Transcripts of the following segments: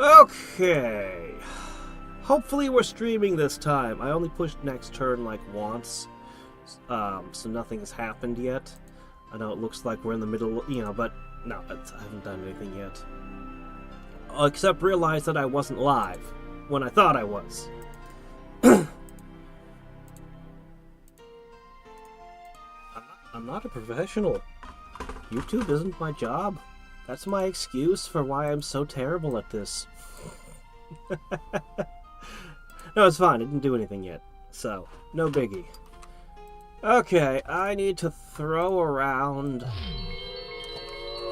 Okay. Hopefully we're streaming this time. I only pushed next turn like once, so nothing has happened yet. I know it looks like we're in the middle, but no, I haven't done anything yet. Except realize that I wasn't live when I thought I was. I'm not a professional. YouTube isn't my job. That's my excuse for why I'm so terrible at this. No, it's fine. I didn't do anything yet. So, no biggie. Okay, I need to throw around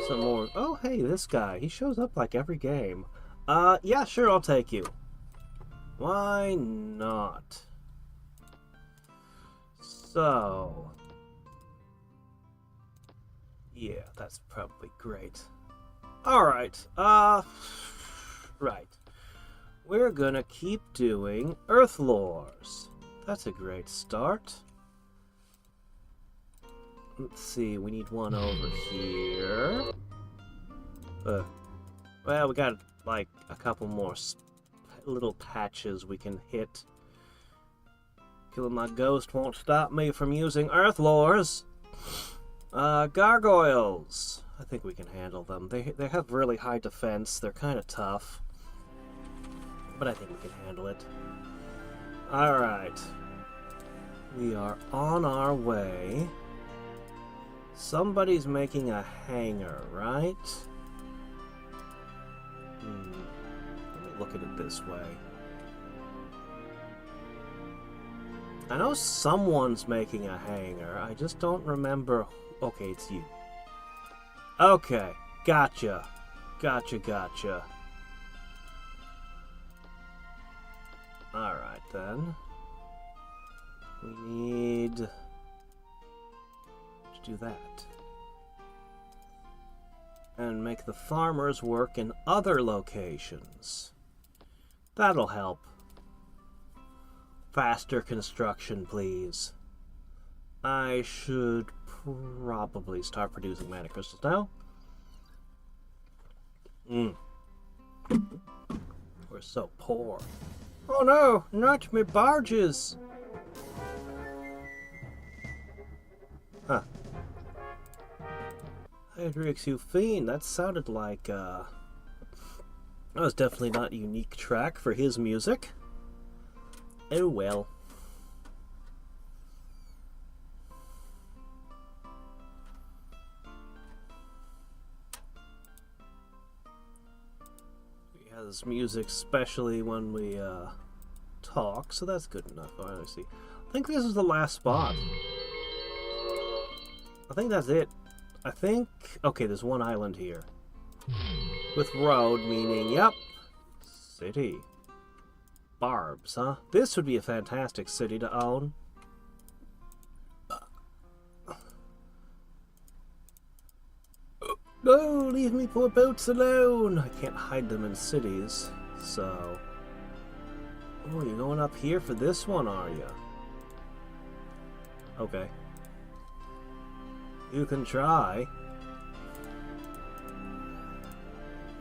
some more. Oh, hey, this guy. He shows up like every game. Yeah, sure, I'll take you. Why not? So... yeah, that's probably great. Alright, right. We're gonna keep doing Earth Lores. That's a great start. Let's see, we need one over here. Well, we got, like, a couple more little patches we can hit. Killing my ghost won't stop me from using Earth Lores. Gargoyles. I think we can handle them. They have really high defense. They're kind of tough. But I think we can handle it. Alright. We are on our way. Somebody's making a hangar, right? Let me look at it this way. I know someone's making a hangar. I just don't remember. Okay, it's you. Okay, gotcha. Gotcha. Alright then. We need to do that. And make the farmers work in other locations. That'll help. Faster construction, please. I should probably start producing mana crystals now. We're so poor. Oh no, not me barges! Huh. Hadriex, you fiend, that sounded like, that was definitely not a unique track for his music. Oh well. He has music, especially when we talk, so that's good enough. Alright, let's see. I think this is the last spot. I think that's it. I think... okay, there's one island here. With road, meaning, yep, city. Barbs, huh? This would be a fantastic city to own. No, leave me poor boats alone! I can't hide them in cities, so... oh, you're going up here for this one, are you? Okay. You can try.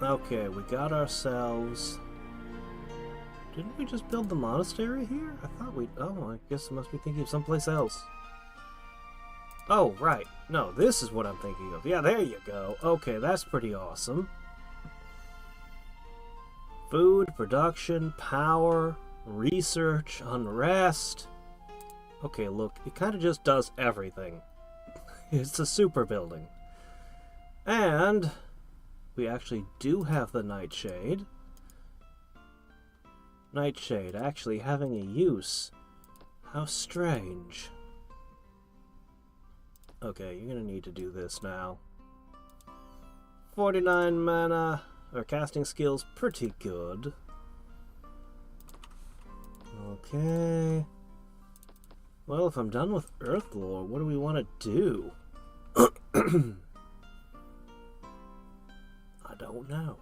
Okay, we got ourselves... didn't we just build the monastery here? I thought we... oh, I guess I must be thinking of someplace else. Oh, right. No, this is what I'm thinking of. Yeah, there you go. Okay, that's pretty awesome. Food, production, power, research, unrest. Okay, look, it kind of just does everything. It's a super building. And we actually do have the Nightshade. Nightshade actually having a use. How strange. Okay, you're gonna need to do this now. 49 mana, or casting skills, pretty good. Okay. Well, if I'm done with Earth Lore, what do we want to do? I don't know.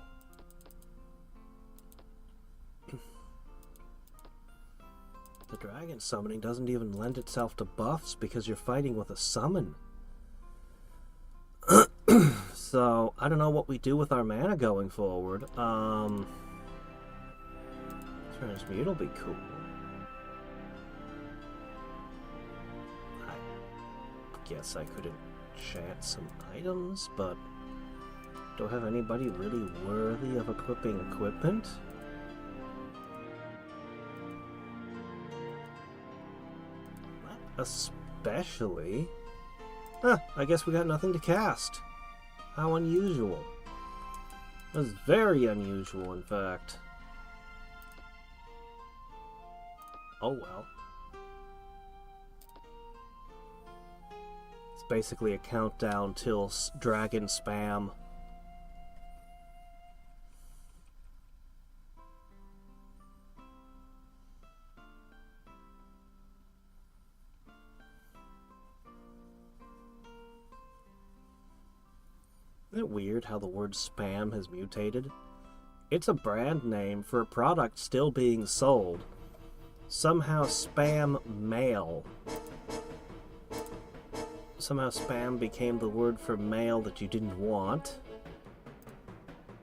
The dragon summoning doesn't even lend itself to buffs because you're fighting with a summon. So, I don't know what we do with our mana going forward. Transmute'll be cool. I guess I could enchant some items, but don't have anybody really worthy of equipping equipment? Not especially. Huh, I guess we got nothing to cast. How unusual. That's very unusual, in fact. Oh well. It's basically a countdown till dragon spam. Isn't it weird how the word spam has mutated? It's a brand name for a product still being sold. Somehow spam mail. Somehow spam became the word for mail that you didn't want,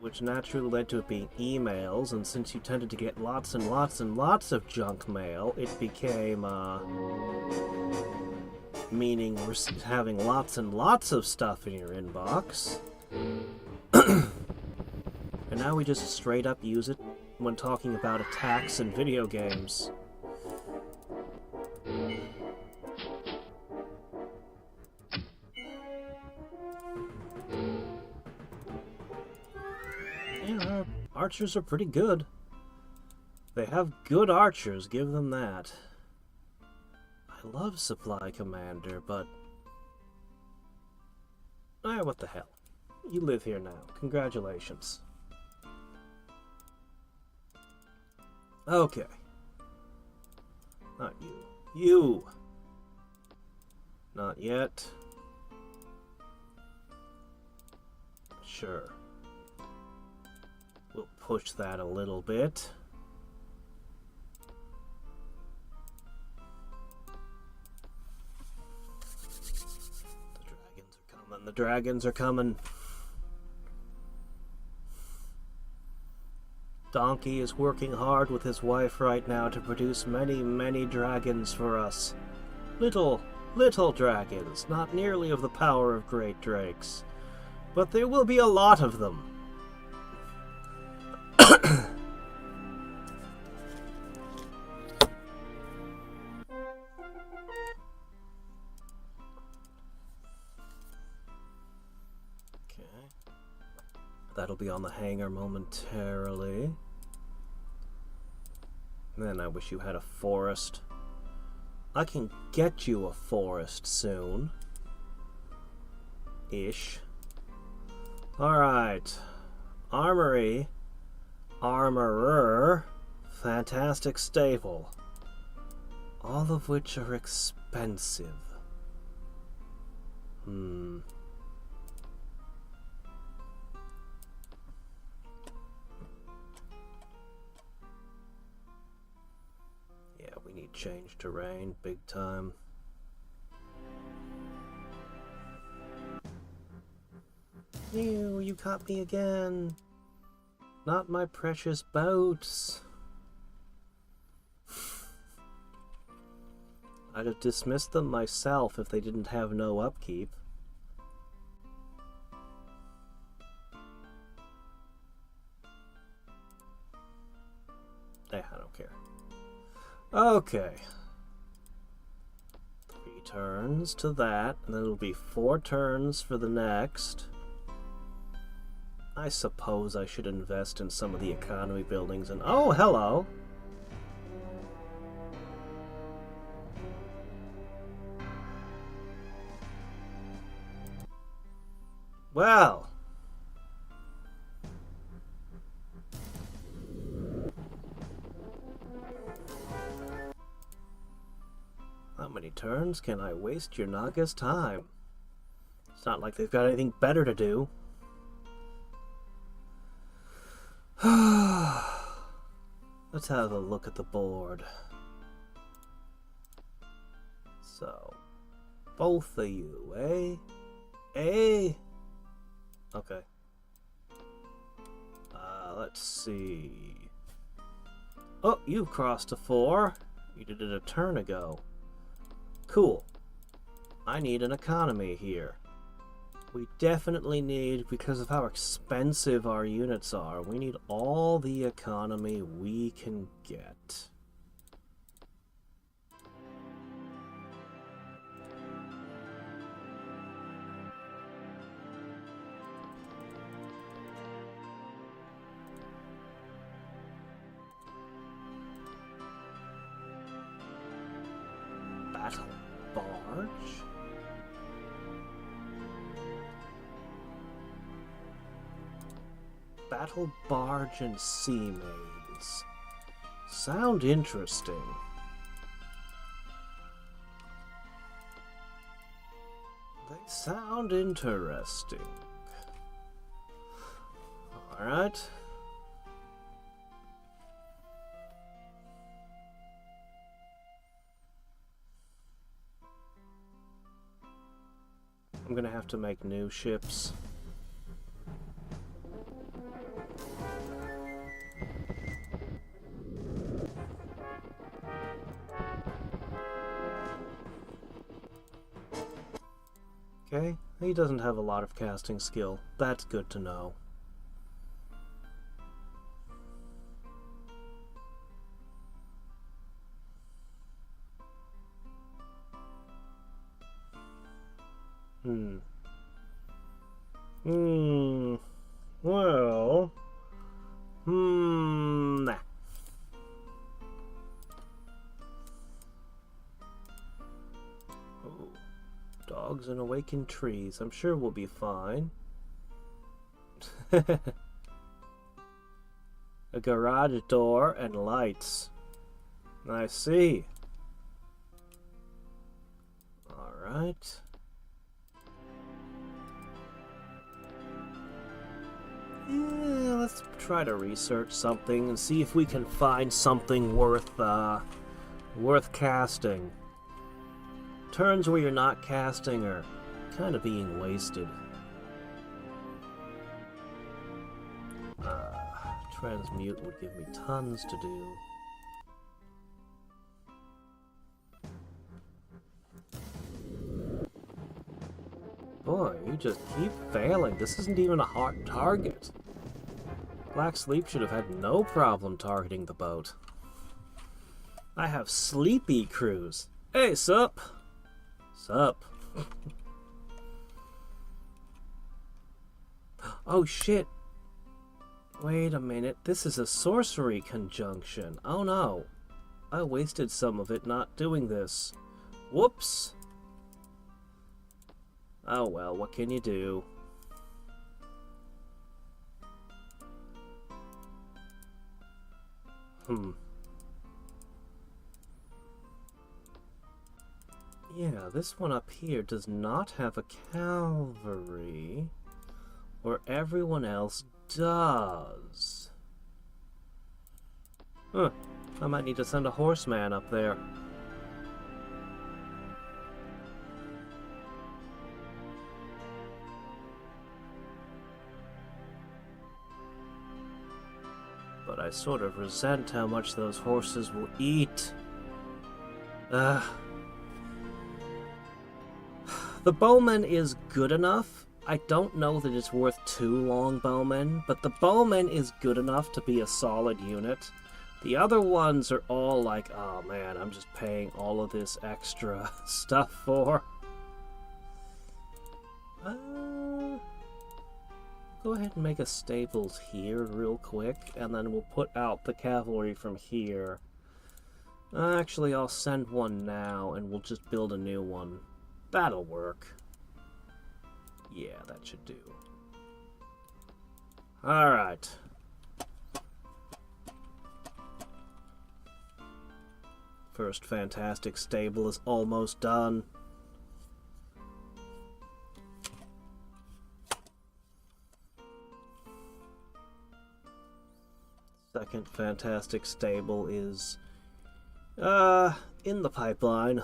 which naturally led to it being emails, and since you tended to get lots and lots and lots of junk mail, it became, meaning we're having lots and lots of stuff in your inbox. And now we just straight up use it when talking about attacks in video games. Yeah, archers are pretty good. They have good archers, give them that. I love Supply Commander, but... what the hell. You live here now. Congratulations. Okay. Not you. You! Not yet. Sure. We'll push that a little bit. The dragons are coming. The dragons are coming. Donkey is working hard with his wife right now to produce many, many dragons for us. Little dragons, not nearly of the power of great drakes. But there will be a lot of them. That'll be on the hangar momentarily. Man, I wish you had a forest. I can get you a forest soon. Ish. Alright. Armory. Armorer. Fantastic stable. All of which are expensive. Change terrain, big time. Ew, you caught me again. Not my precious boats. I'd have dismissed them myself if they didn't have no upkeep. I don't care. Okay. 3 turns to that, and then it'll be 4 turns for the next. I suppose I should invest in some of the economy buildings and... Oh, hello! Well... How many turns can I waste your Naga's time? It's not like they've got anything better to do. Let's have a look at the board. So, both of you, eh? Eh? Okay. Let's see. Oh, you've crossed to 4. You did it a turn ago. Cool. I need an economy here. We definitely need, because of how expensive our units are, we need all the economy we can get. Battle barge? Battle barge and sea maze. Sound interesting. They sound interesting. Alright. I'm gonna have to make new ships. Okay, he doesn't have a lot of casting skill. That's good to know. Well... nah. Oh. Dogs and awakened trees. I'm sure we'll be fine. A garage door and lights. I see. Alright. Yeah, let's try to research something and see if we can find something worth casting. Turns where you're not casting are kind of being wasted. Transmute would give me tons to do. Boy, you just keep failing. This isn't even a hard target. Black Sleep should have had no problem targeting the boat. I have sleepy crews. Hey, sup? Sup? Oh shit. Wait a minute. This is a sorcery conjunction. Oh no. I wasted some of it not doing this. Whoops. Oh well, what can you do? Yeah, this one up here does not have a cavalry, where everyone else does. Huh, I might need to send a horseman up there. But I sort of resent how much those horses will eat. The bowman is good enough. I don't know that it's worth 2 long bowmen, but the bowman is good enough to be a solid unit. The other ones are all like, oh man, I'm just paying all of this extra stuff for. Go ahead and make a stables here real quick, and then we'll put out the cavalry from here. Actually, I'll send one now, and we'll just build a new one. That'll work. Yeah, that should do. Alright. First fantastic stable is almost done. Second fantastic stable is in the pipeline.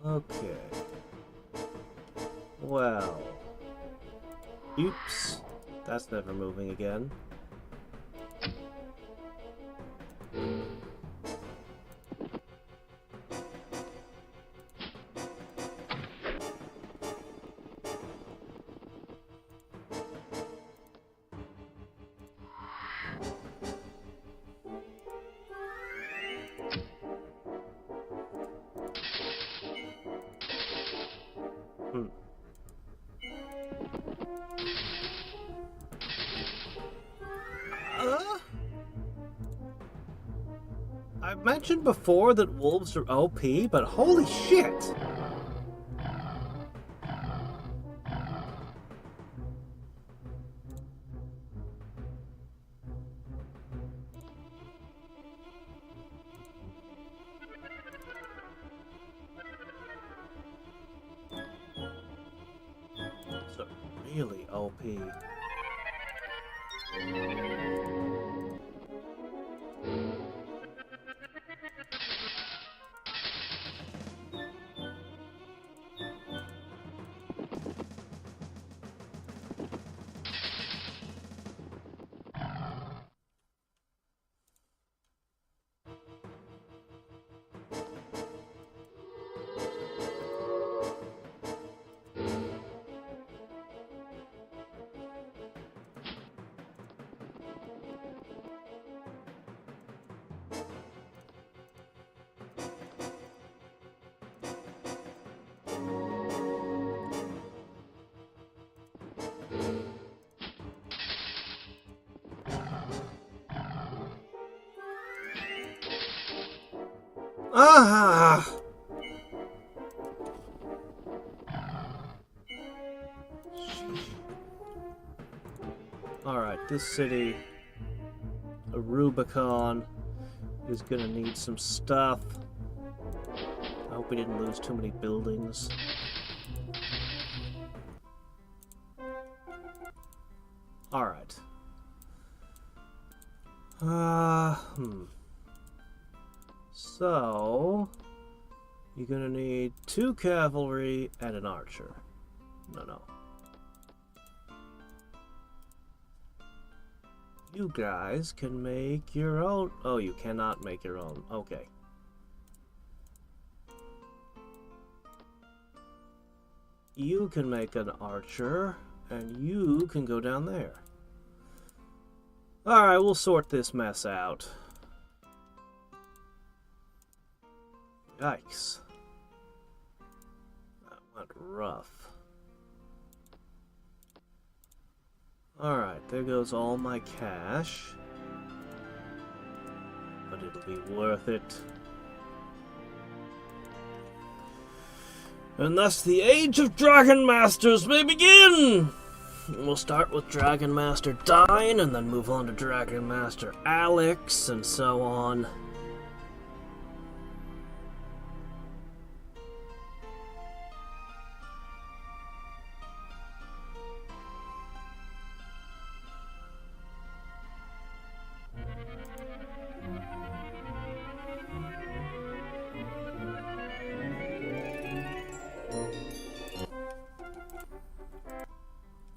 Okay. Well. Oops. That's never moving again. I mentioned before that wolves are OP, but holy shit! So really OP. Ah! Alright, this city, a Rubicon, is gonna need some stuff. I hope we didn't lose too many buildings. Alright. So, you're gonna need 2 cavalry and an archer. No. You guys can make your own. Oh, you cannot make your own. Okay. You can make an archer, and you can go down there. Alright, we'll sort this mess out. Yikes. That went rough. Alright, there goes all my cash. But it'll be worth it. And thus the Age of Dragon Masters may begin! We'll start with Dragon Master Dine, and then move on to Dragon Master Alex, and so on.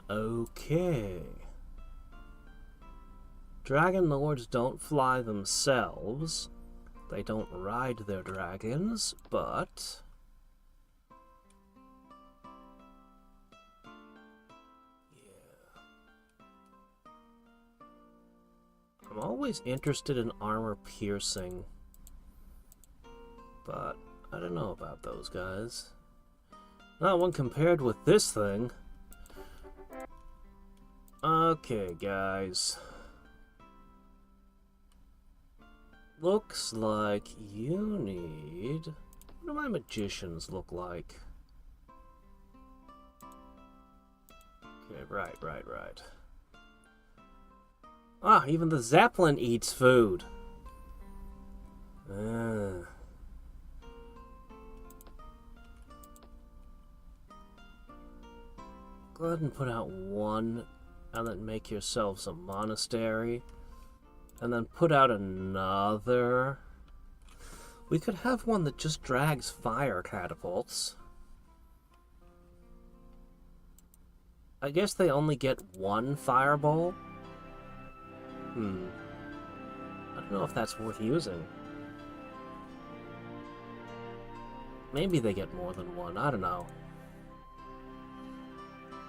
Okay. Dragon Lords don't fly themselves. They don't ride their dragons, but... yeah. I'm always interested in armor piercing, but I don't know about those guys. Not when compared with this thing. Okay, guys. Looks like you need... what do my magicians look like? Okay, right. Ah, even the Zeppelin eats food. Go ahead and put out one, and then make yourselves a monastery. And then put out another. We could have one that just drags fire catapults. I guess they only get one fireball? I don't know if that's worth using. Maybe they get more than one, I don't know.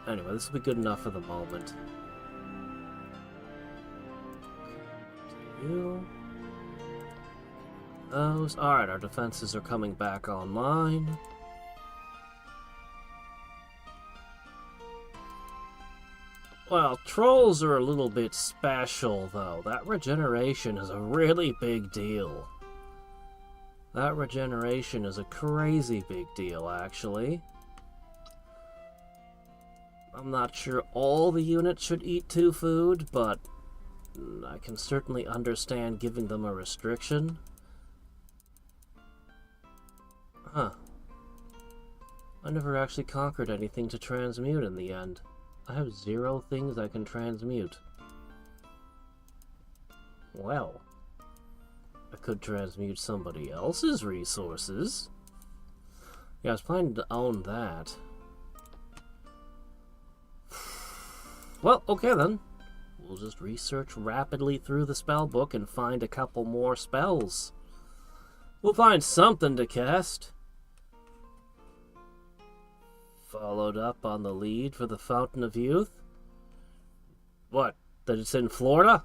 Anyway, this will be good enough for the moment. You. Those. Alright, our defenses are coming back online. Well, trolls are a little bit special, though. That regeneration is a really big deal. That regeneration is a crazy big deal, actually. I'm not sure all the units should eat 2 food, but I can certainly understand giving them a restriction. Huh. I never actually conquered anything to transmute in the end. I have 0 things I can transmute. Well, I could transmute somebody else's resources. Yeah, I was planning to own that. Well, okay then. We'll just research rapidly through the spell book and find a couple more spells. We'll find something to cast. Followed up on the lead for the Fountain of Youth. What? That it's in Florida?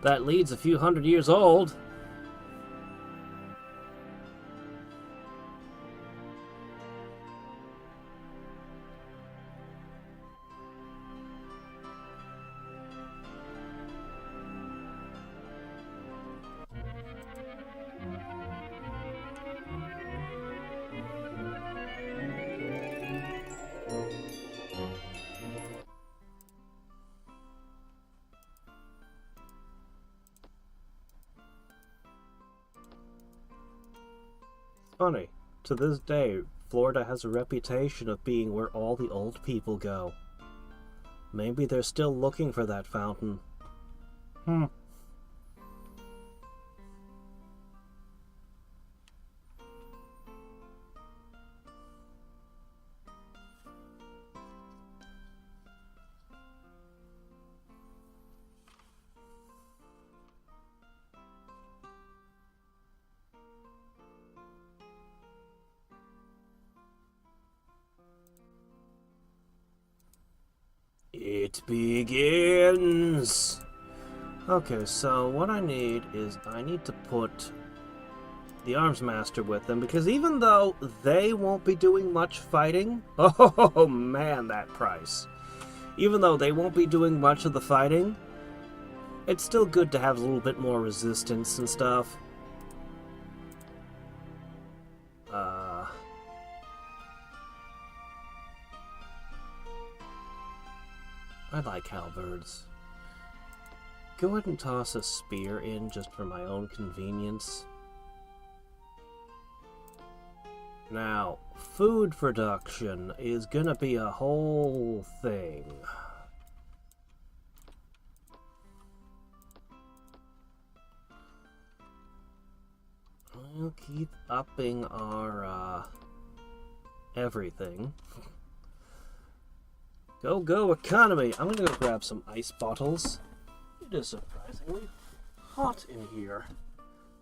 That lead's a few hundred years old. Funny, to this day, Florida has a reputation of being where all the old people go. Maybe they're still looking for that fountain. It begins! Okay, so what I need is I need to put the Arms Master with them, because even though they won't be doing much fighting... Oh man, that price. Even though they won't be doing much of the fighting, it's still good to have a little bit more resistance and stuff. I like halberds. Go ahead and toss a spear in just for my own convenience. Now, food production is gonna be a whole thing. We'll keep upping our, everything. Go economy! I'm gonna go grab some ice bottles. It is surprisingly hot in here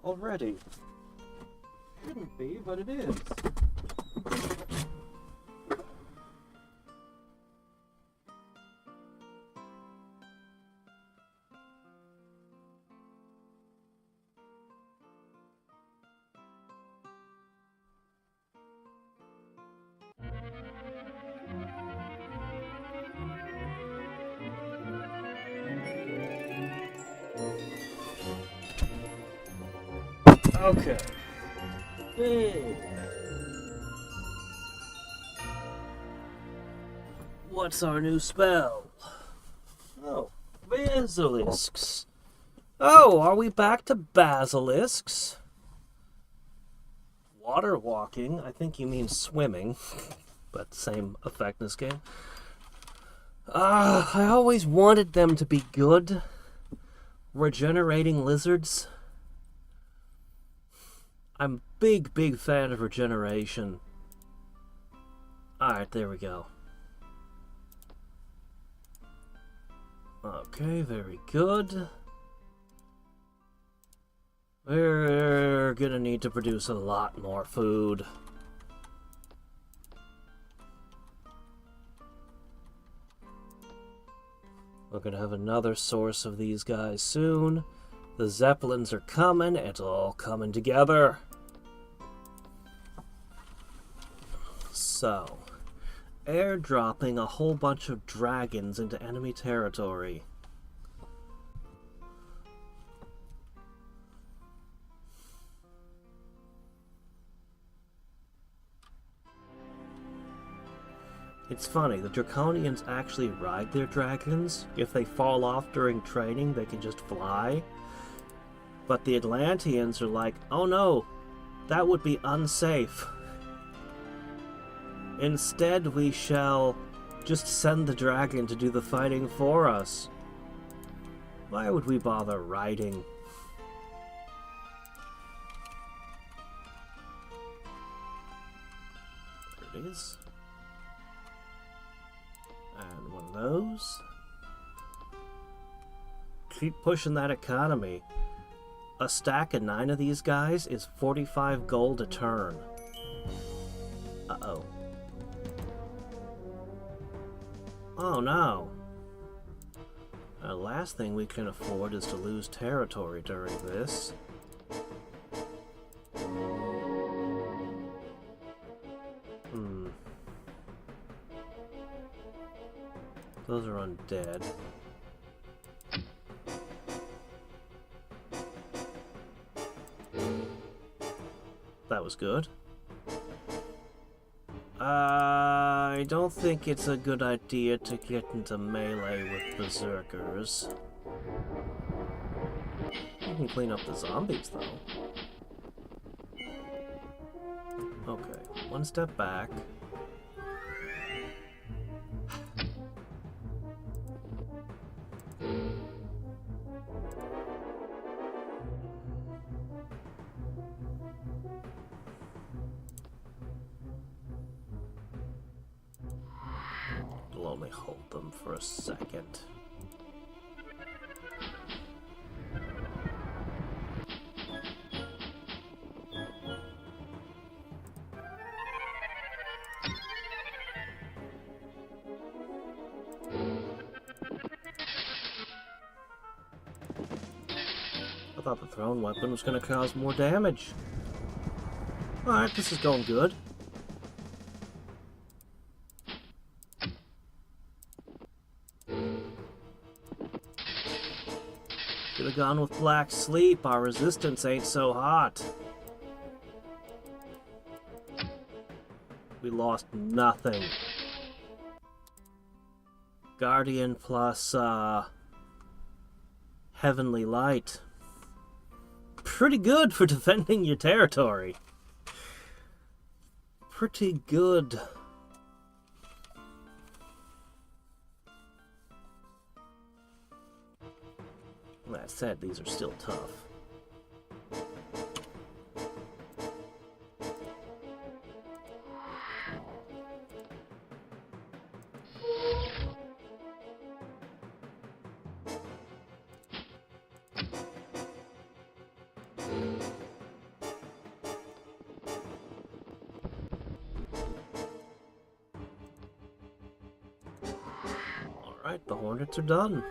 already. Shouldn't be, but it is. Okay. Hey. What's our new spell? Oh, basilisks. Oh, are we back to basilisks? Water walking? I think you mean swimming, but same effect in this game. I always wanted them to be good. Regenerating lizards. I'm a big fan of regeneration. Alright, there we go. Okay, very good. We're gonna need to produce a lot more food. We're gonna have another source of these guys soon. The Zeppelins are coming. It's all coming together. So, airdropping a whole bunch of dragons into enemy territory. It's funny, the Draconians actually ride their dragons. If they fall off during training, they can just fly. But the Atlanteans are like, oh no, that would be unsafe. Instead, we shall just send the dragon to do the fighting for us. Why would we bother riding? There it is. And one of those. Keep pushing that economy. A stack of 9 of these guys is 45 gold a turn. Uh-oh. Oh no. The last thing we can afford is to lose territory during this. Those are undead. That was good. I don't think it's a good idea to get into melee with berserkers. You can clean up the zombies, though. Okay, one step back. I'll only hold them for a second. I thought the thrown weapon was going to cause more damage. Alright, this is going good. Could have gone with Black Sleep. Our resistance ain't so hot. We lost nothing. Guardian plus, Heavenly Light. Pretty good for defending your territory. Pretty good. That said, these are still tough. Alright, the Hornets are done.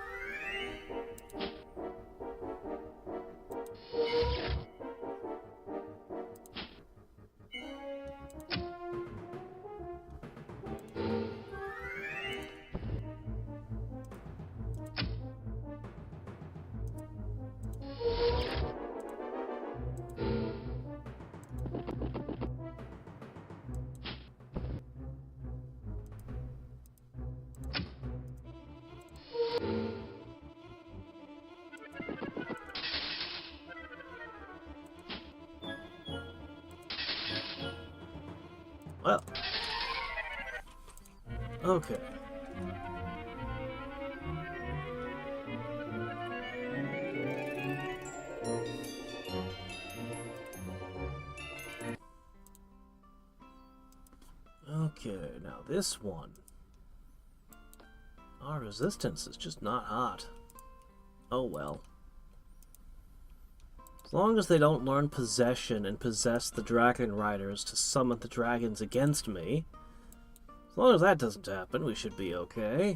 Well, okay. Okay, now this one. Our resistance is just not hot. Oh well. As long as they don't learn possession and possess the dragon riders to summon the dragons against me, as long as that doesn't happen, we should be okay.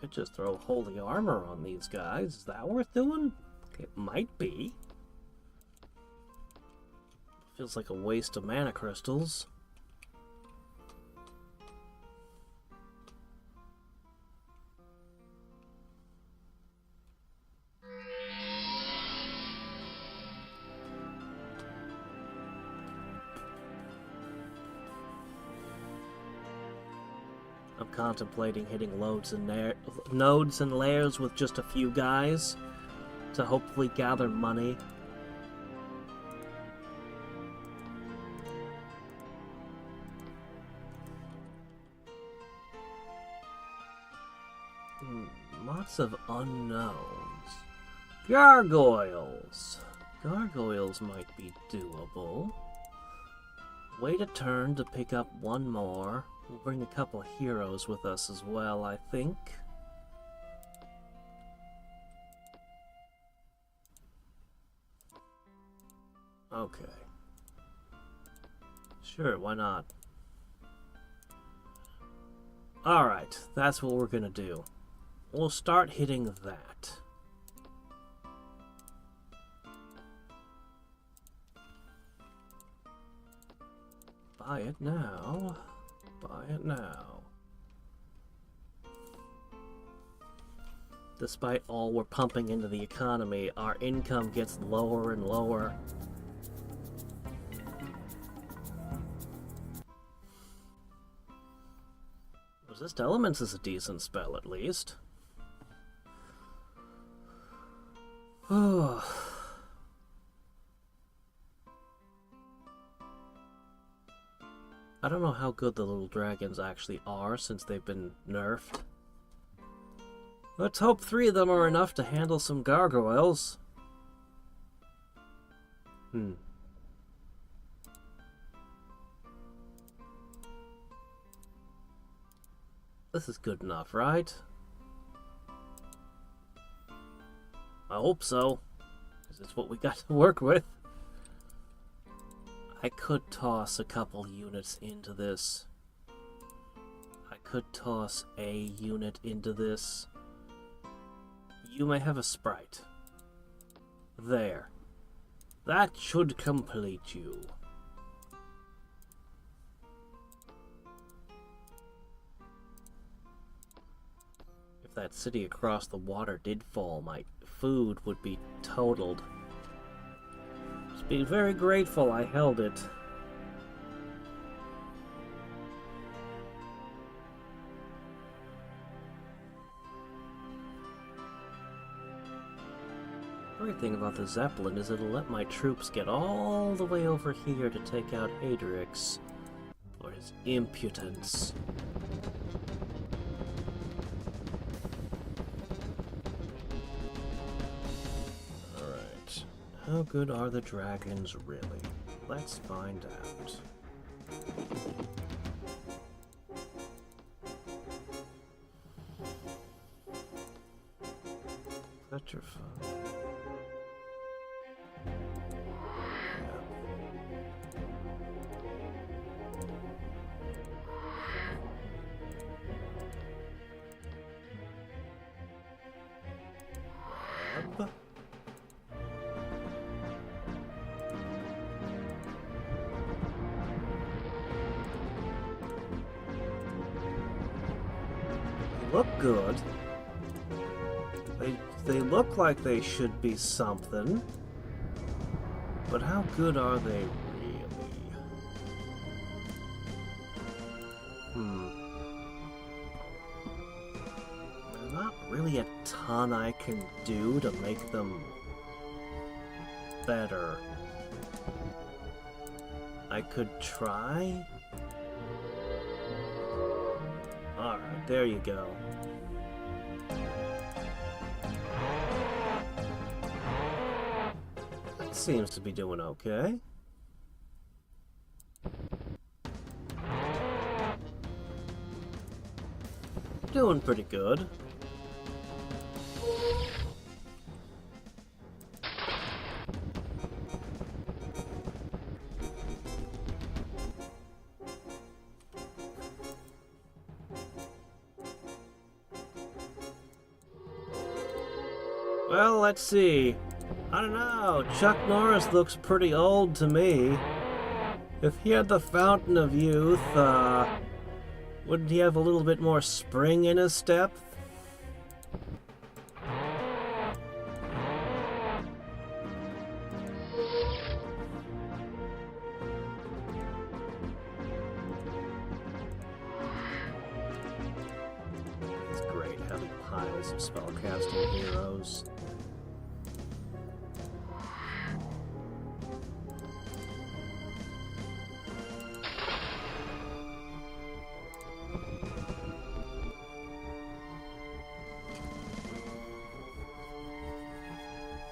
Could just throw holy armor on these guys. Is that worth doing? It might be. Feels like a waste of mana crystals. I'm contemplating hitting nodes and layers with just a few guys to hopefully gather money. Lots of unknowns. Gargoyles. Gargoyles might be doable. Wait a turn to pick up one more. We'll bring a couple heroes with us as well, I think. Okay. Sure, why not? Alright, that's what we're gonna do. We'll start hitting that. Buy it now. Buy it now. Despite all we're pumping into the economy, our income gets lower and lower. Resist Elements is a decent spell, at least. I don't know how good the little dragons actually are since they've been nerfed. Let's hope 3 of them are enough to handle some gargoyles. This is good enough, right? I hope so, because it's what we got to work with. I could toss a couple units into this. I could toss a unit into this. You may have a sprite. There. That should complete you. If that city across the water did fall, my food would be totaled. Just be very grateful I held it. The great thing about the Zeppelin is it'll let my troops get all the way over here to take out Hadriex for his impudence. Alright. How good are the dragons really? Let's find out. Petrify. Look good. They look like they should be something. But how good are they really? There's not really a ton I can do to make them better. I could try. Alright, there you go. That seems to be doing okay. Doing pretty good. Well, let's see. I don't know. Chuck Norris looks pretty old to me. If he had the Fountain of Youth, wouldn't he have a little bit more spring in his step? It's great having piles of spellcasting heroes.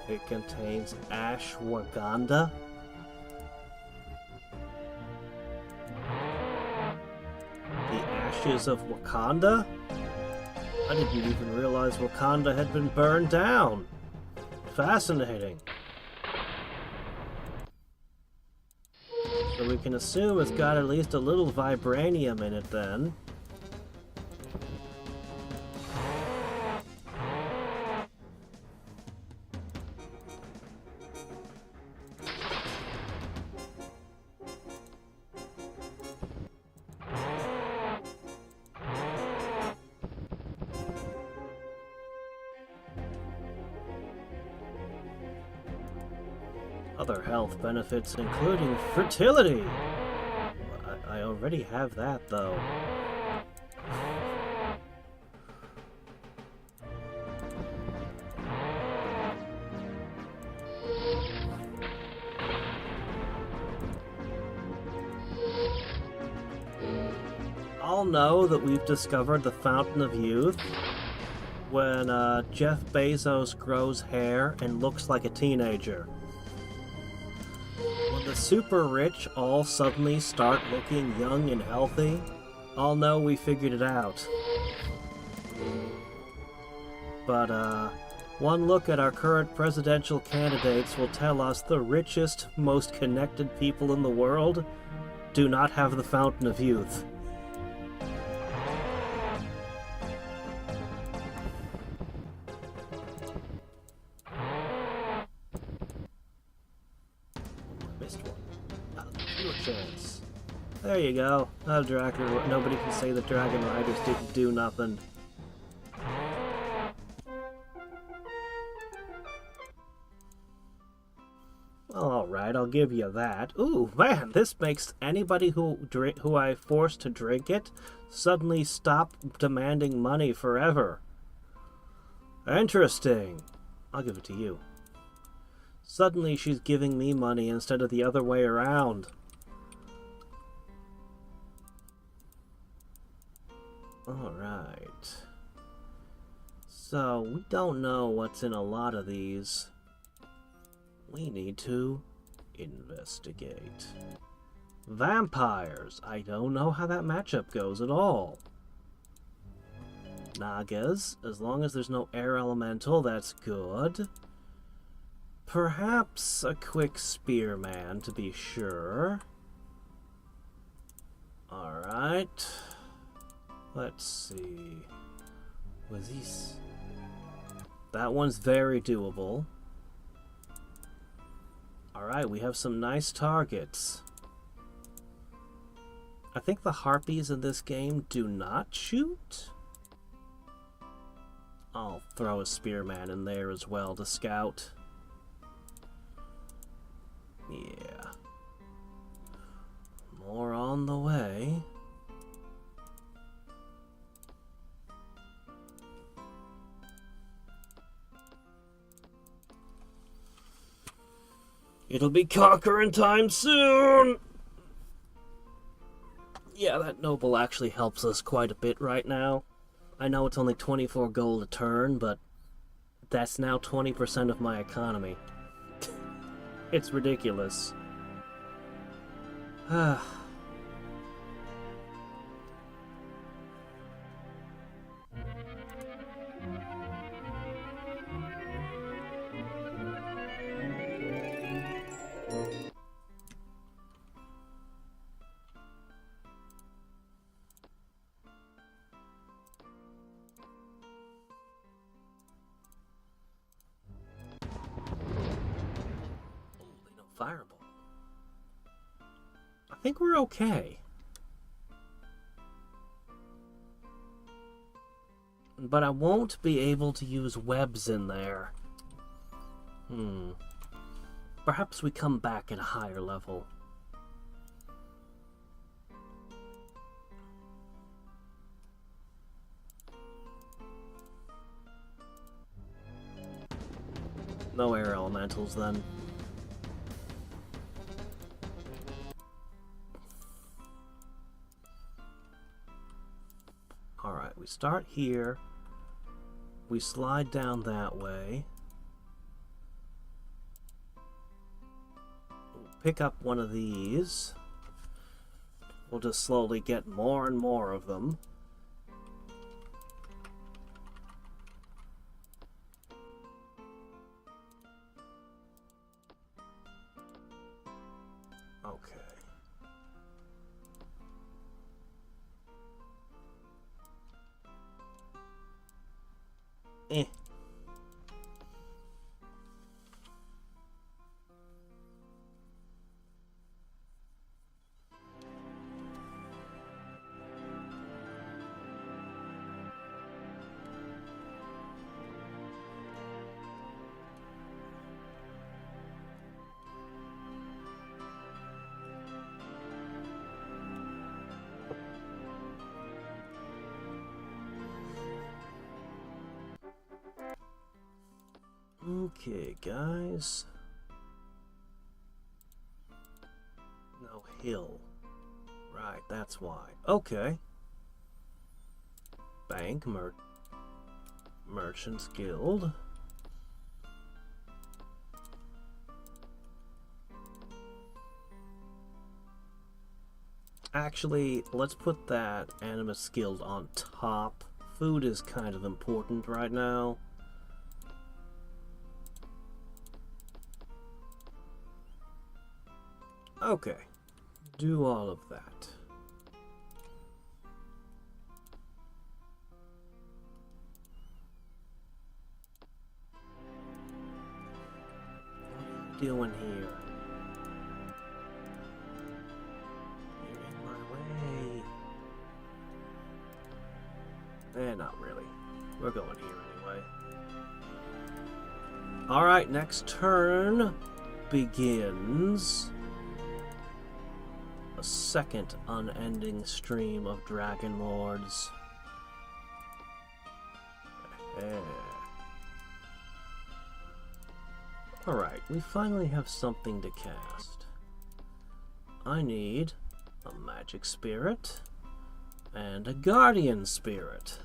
It contains ashwagandha. The ashes of Wakanda? I didn't even realize Wakanda had been burned down. Fascinating. So we can assume it's got at least a little vibranium in it then. Other health benefits including fertility. I already have that though. I'll know that we've discovered the Fountain of Youth when Jeff Bezos grows hair and looks like a teenager. When the super rich all suddenly start looking young and healthy, I'll know we figured it out. But one look at our current presidential candidates will tell us the richest, most connected people in the world do not have the Fountain of Youth. Chance. There you go. Nobody can say the Dragon Riders didn't do nothing. Alright, I'll give you that. Ooh, man, this makes anybody who I force to drink it suddenly stop demanding money forever. Interesting. I'll give it to you. Suddenly she's giving me money instead of the other way around. Alright. So, we don't know what's in a lot of these. We need to investigate. Vampires. I don't know how that matchup goes at all. Nagas. As long as there's no air elemental, that's good. Perhaps a quick spearman to be sure. Alright. Let's see. What's this? That one's very doable. Alright, we have some nice targets. I think the harpies in this game do not shoot. I'll throw a spearman in there as well to scout. Yeah. More on the way. It'll be conquering time soon! Yeah, that noble actually helps us quite a bit right now. I know it's only 24 gold a turn, but that's now 20% of my economy. It's ridiculous. Fireball. I think we're okay. But I won't be able to use webs in there. Perhaps we come back at a higher level. No air elementals then. Alright, we start here. We slide down that way. We'll pick up one of these. We'll just slowly get more and more of them. Okay. Eh. Okay, guys. No hill. Right, that's why. Okay. Bank, Merchants Guild. Actually, let's put that Animus Guild on top. Food is kind of important right now. Okay, do all of that. What are you doing here? You're in my way. Not really. We're going here anyway. Alright, next turn begins a second unending stream of Dragon Lords. Alright, we finally have something to cast. I need a Magic Spirit and a Guardian Spirit.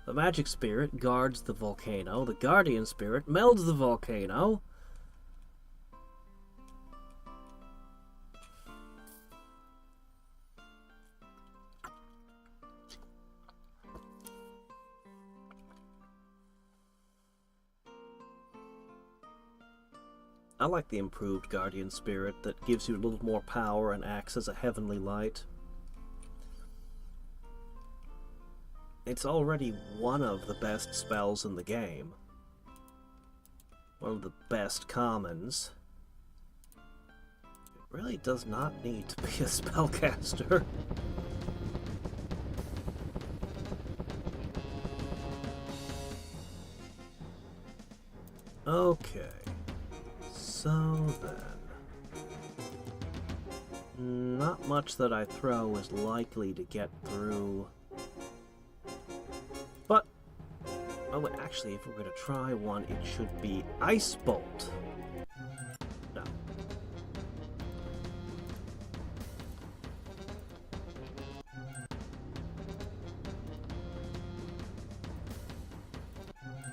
The Magic Spirit guards the volcano, the Guardian Spirit melds the volcano. I like the improved Guardian Spirit that gives you a little more power and acts as a heavenly light. It's already one of the best spells in the game. One of the best commons. It really does not need to be a spellcaster. Okay. So then, not much that I throw is likely to get through. But, oh, actually, if we're going to try one, it should be Ice Bolt. No.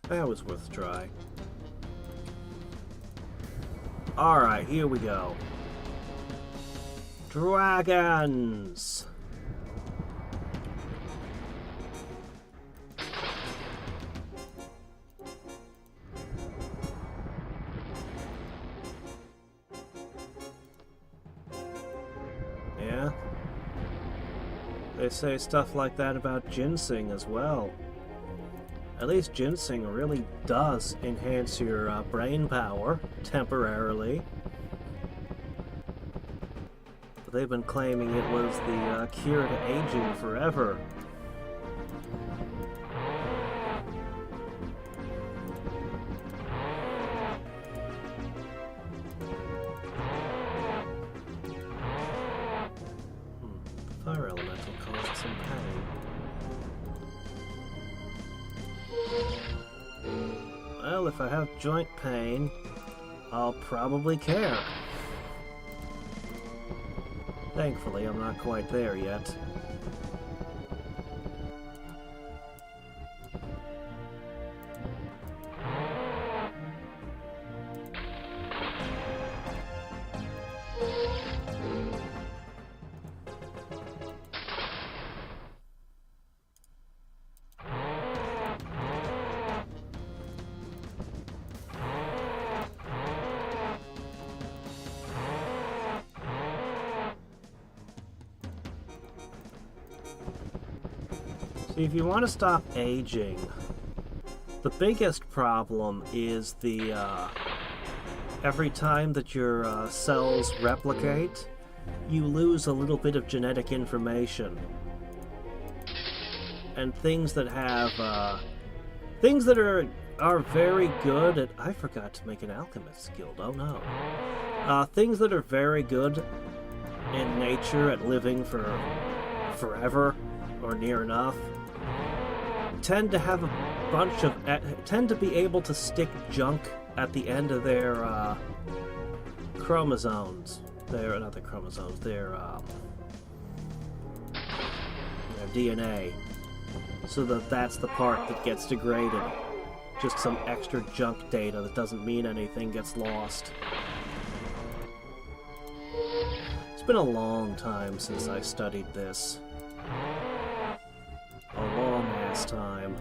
That was worth a try. Alright, here we go. Dragons! Yeah? They say stuff like that about ginseng as well. At least ginseng really does enhance your brain power temporarily. But they've been claiming it was the cure to aging forever. Fire elemental caused some pain. Well, if I have joint pain, I'll probably care. Thankfully, I'm not quite there yet. See, if you want to stop aging, the biggest problem is the every time that your cells replicate, you lose a little bit of genetic information. And things that have things that are very good at... I forgot to make an alchemist guild, oh no. Things that are very good in nature at living for forever or near enough tend to have a bunch of... tend to be able to stick junk at the end of their chromosomes. Not their chromosomes, their DNA. So that's the part that gets degraded. Just some extra junk data that doesn't mean anything gets lost. It's been a long time since I studied this. A long-ass time.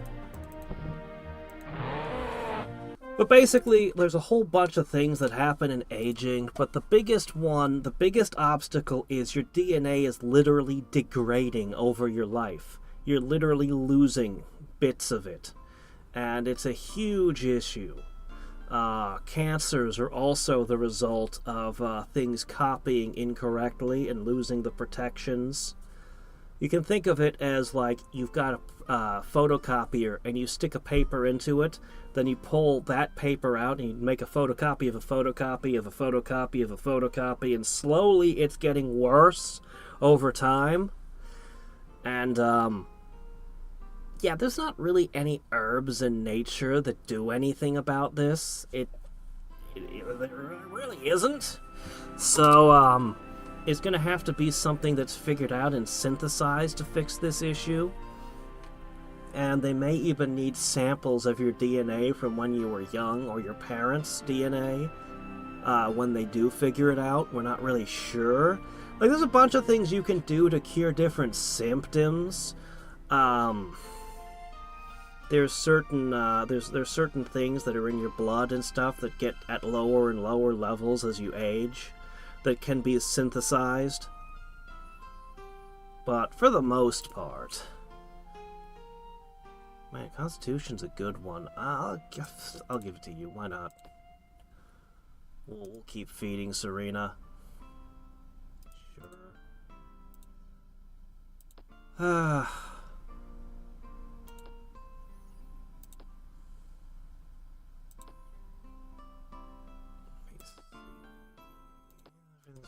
But basically, there's a whole bunch of things that happen in aging, but the biggest obstacle is your DNA is literally degrading over your life. You're literally losing bits of it. And it's a huge issue. Cancers are also the result of things copying incorrectly and losing the protections. You can think of it as like you've got a photocopier and you stick a paper into it, then you pull that paper out and you make a photocopy of a photocopy of a photocopy of a photocopy, and slowly it's getting worse over time. And, yeah, there's not really any herbs in nature that do anything about this. There really isn't. So, it's going to have to be something that's figured out and synthesized to fix this issue. And they may even need samples of your DNA from when you were young, or your parents' DNA, when they do figure it out. We're not really sure. Like, there's a bunch of things you can do to cure different symptoms. There's certain there's certain things that are in your blood and stuff that get at lower and lower levels as you age that can be synthesized. But for the most part, man, Constitution's a good one. I'll give it to you. Why not? We'll keep feeding Serena. Sure.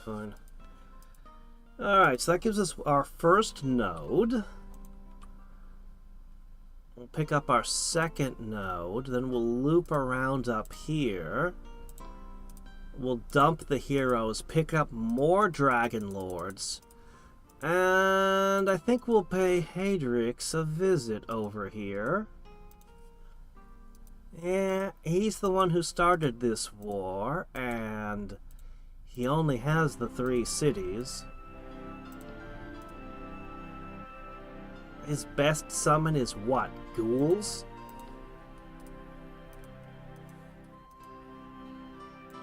Fine. Alright, so that gives us our first node. We'll pick up our second node, then we'll loop around up here. We'll dump the heroes, pick up more Dragon Lords, and I think we'll pay Hadriex a visit over here. Yeah, he's the one who started this war, and he only has the 3 cities. His best summon is what? Ghouls? Yeah,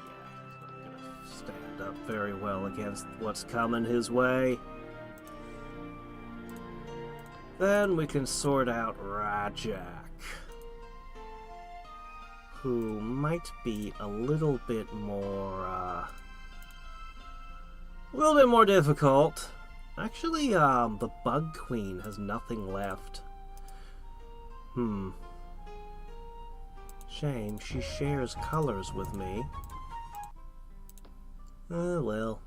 he's not gonna stand up very well against what's coming his way. Then we can sort out Rajak. who might be a little bit more difficult. Actually, the Bug Queen has nothing left. Shame, she shares colors with me. Oh, well.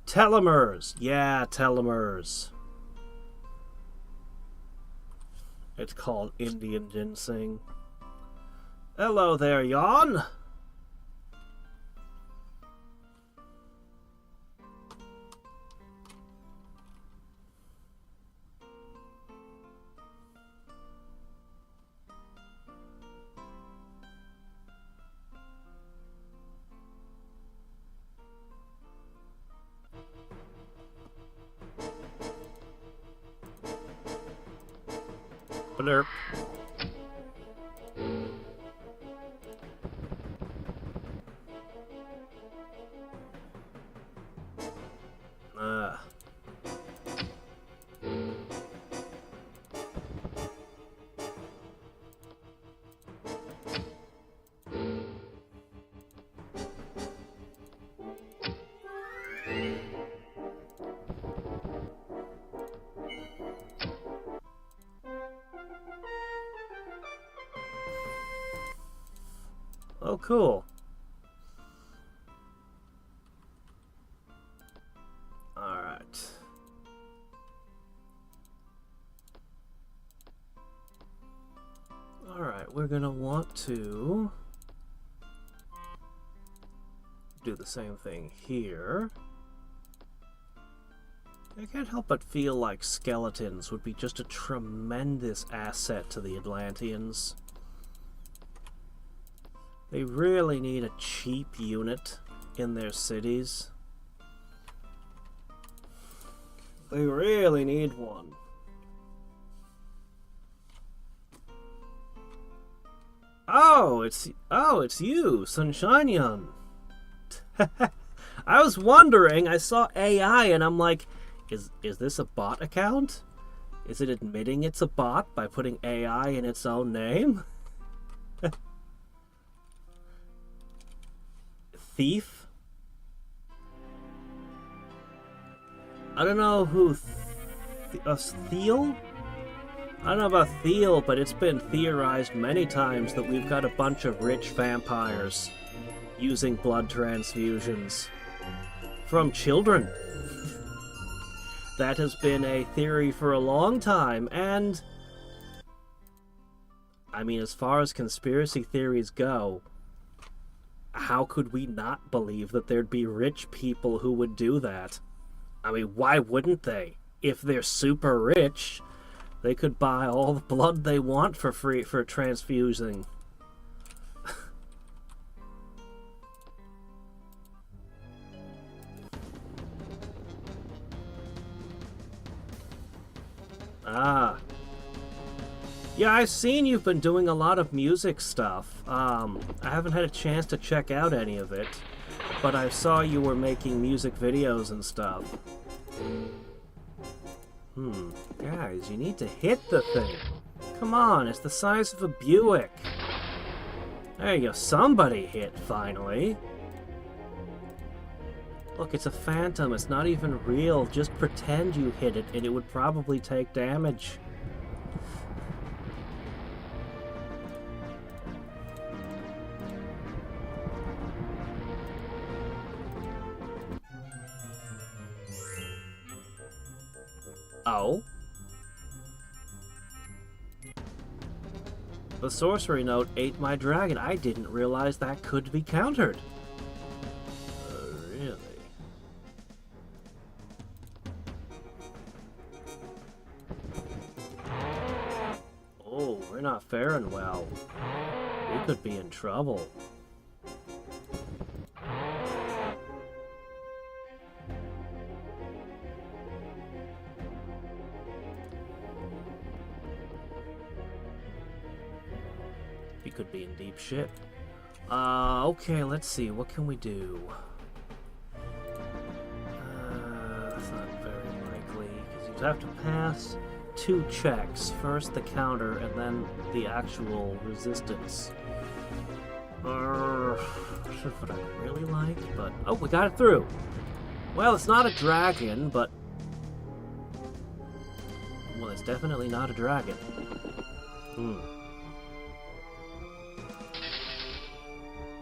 Telomeres! Yeah, telomeres. It's called Indian ginseng. Hello there, Yawn! Blurp. Oh, cool. Alright. Alright, we're gonna want to do the same thing here. I can't help but feel like skeletons would be just a tremendous asset to the Atlanteans. They really need a cheap unit in their cities. They really need one. Oh, it's you, Sunshinian. I was wondering, I saw AI and I'm like, is this a bot account? Is it admitting it's a bot by putting AI in its own name? Thief? I don't know who Thiel? I don't know about Thiel, but it's been theorized many times that we've got a bunch of rich vampires using blood transfusions from children. That has been a theory for a long time, and I mean, as far as conspiracy theories go, how could we not believe that there'd be rich people who would do that? I mean, why wouldn't they? If they're super rich, they could buy all the blood they want for free for transfusing. Ah. Yeah, I've seen you've been doing a lot of music stuff. I haven't had a chance to check out any of it, but I saw you were making music videos and stuff. Guys, you need to hit the thing. Come on, it's the size of a Buick. There you go, somebody hit, finally. Look, it's a phantom, it's not even real. Just pretend you hit it and it would probably take damage. Oh? The sorcery note ate my dragon. I didn't realize that could be countered. Really? Oh, we're not faring well. We could be in trouble. Could be in deep shit. Okay, let's see. What can we do? That's not very likely, because you'd have to pass two checks. First the counter, and then the actual resistance. That's what I really like, but... Oh, we got it through! Well, it's not a dragon, but... Well, it's definitely not a dragon.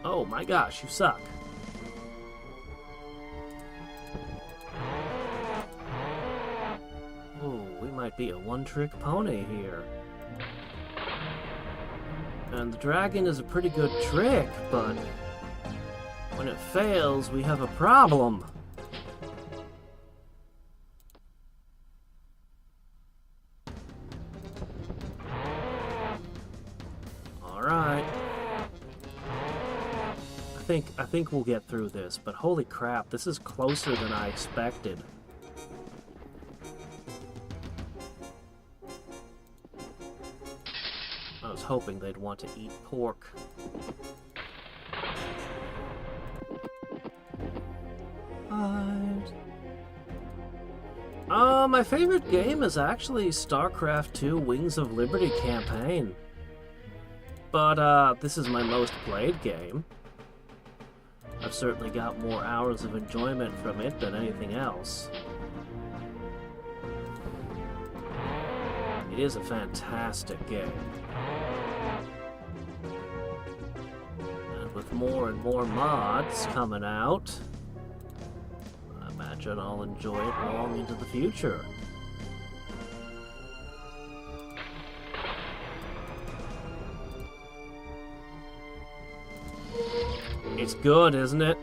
Oh my gosh, you suck. Oh, we might be a one-trick pony here. And the dragon is a pretty good trick, but when it fails, we have a problem. Alright. I think we'll get through this, but holy crap, this is closer than I expected. I was hoping they'd want to eat pork. My favorite game is actually StarCraft 2 Wings of Liberty campaign. But, this is my most played game. I've certainly got more hours of enjoyment from it than anything else. It is a fantastic game. And with more and more mods coming out, I imagine I'll enjoy it long into the future. It's good, isn't it?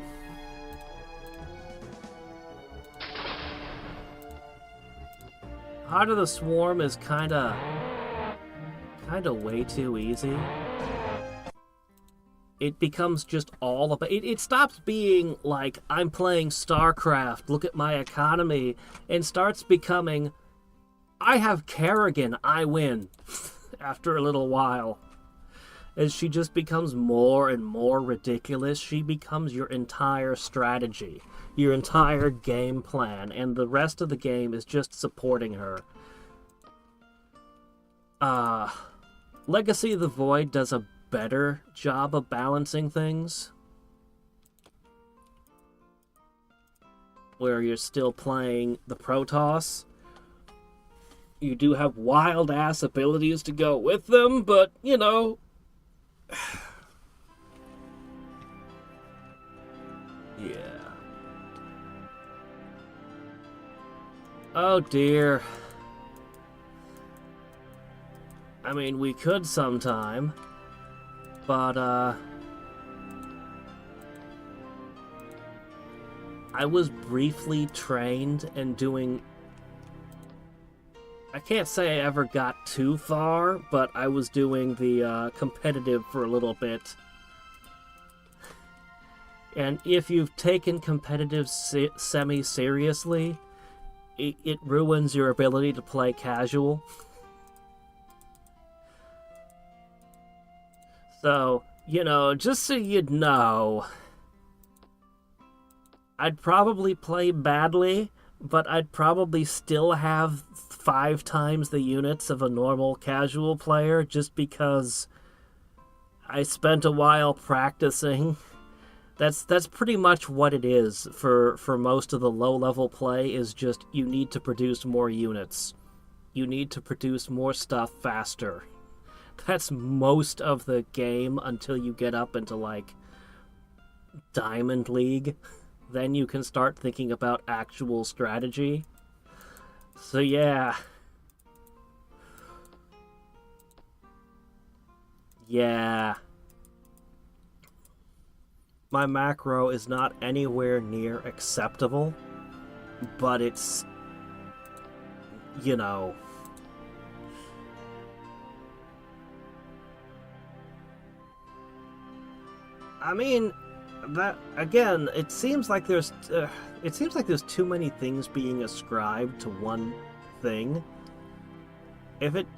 Heart of the Swarm is kinda way too easy. It becomes just all about... It stops being like, I'm playing StarCraft, look at my economy, and starts becoming, I have Kerrigan, I win, after a little while. As she just becomes more and more ridiculous, she becomes your entire strategy, your entire game plan, and the rest of the game is just supporting her. Legacy of the Void does a better job of balancing things, where you're still playing the Protoss. You do have wild-ass abilities to go with them, but, you know... Yeah. Oh dear. I mean, we could sometime, but, I was briefly trained and doing... I can't say I ever got too far, but I was doing the competitive for a little bit. And if you've taken competitive semi-seriously, it ruins your ability to play casual. So, you know, just so you'd know, I'd probably play badly, but I'd probably still have 5 times the units of a normal casual player just because I spent a while practicing. That's pretty much what it is for most of the low-level play, is just you need to produce more units. You need to produce more stuff faster. That's most of the game until you get up into, like, Diamond League. Then you can start thinking about actual strategy. So yeah. Yeah. My macro is not anywhere near acceptable, but it's, you know... I mean, that again, it seems like there's too many things being ascribed to one thing. If it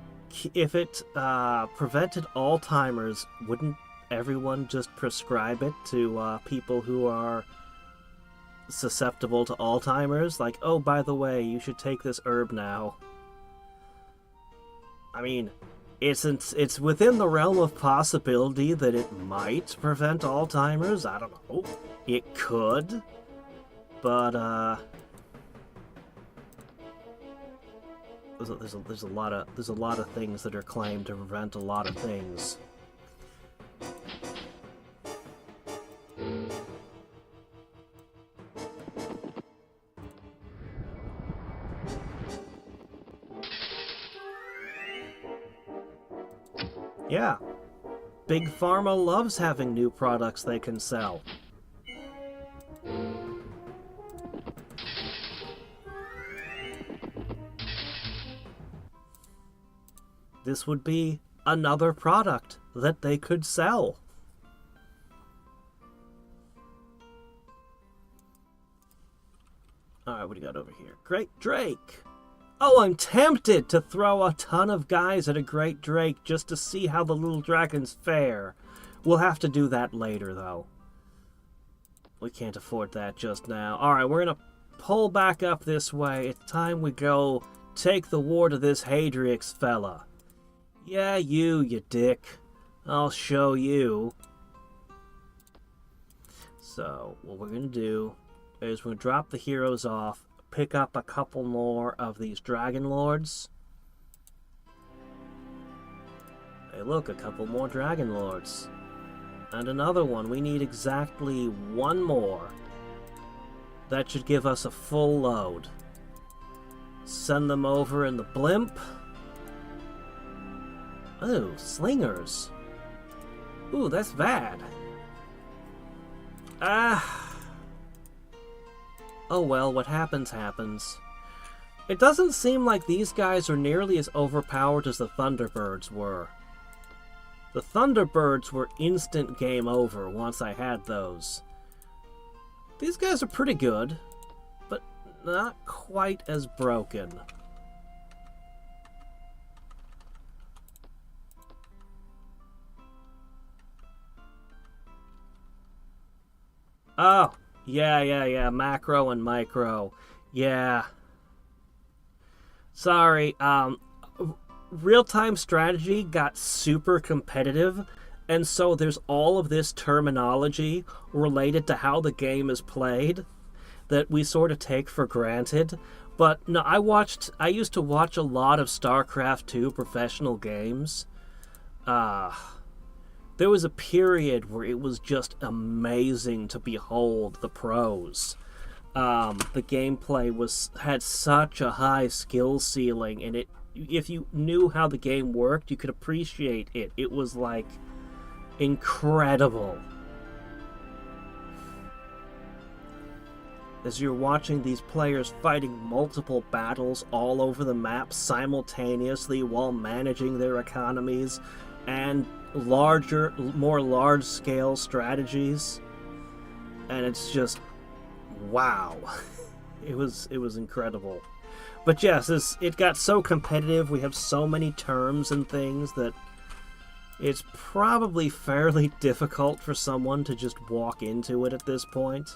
prevented Alzheimer's, wouldn't everyone just prescribe it to people who are susceptible to Alzheimer's? Like, oh, by the way, you should take this herb now. I mean, it's within the realm of possibility that it might prevent Alzheimer's. I don't know. It could. But, there's a lot of things that are claimed to prevent a lot of things. Yeah. Big Pharma loves having new products they can sell. This would be another product that they could sell. Alright, what do you got over here? Great Drake! Oh, I'm tempted to throw a ton of guys at a Great Drake just to see how the little dragons fare. We'll have to do that later, though. We can't afford that just now. Alright, we're gonna pull back up this way. It's time we go take the war to this Hadriex fella. Yeah, you dick. I'll show you. So, what we're gonna do is we're gonna drop the heroes off, pick up a couple more of these Dragon Lords. Hey look, a couple more Dragon Lords. And another one. We need exactly one more. That should give us a full load. Send them over in the blimp. Oh, slingers. Ooh, that's bad. Oh well, what happens, happens. It doesn't seem like these guys are nearly as overpowered as the Thunderbirds were. The Thunderbirds were instant game over once I had those. These guys are pretty good, but not quite as broken. Oh, yeah, macro and micro. Yeah. Sorry, real-time strategy got super competitive, and so there's all of this terminology related to how the game is played that we sort of take for granted. But no, I used to watch a lot of StarCraft 2 professional games. There was a period where it was just amazing to behold the pros. The gameplay had such a high skill ceiling, and if you knew how the game worked, you could appreciate it. It was like incredible. As you're watching these players fighting multiple battles all over the map simultaneously while managing their economies and more large-scale strategies, and it's just wow. It was incredible. But yes, it got so competitive. We have so many terms and things that it's probably fairly difficult for someone to just walk into it at this point.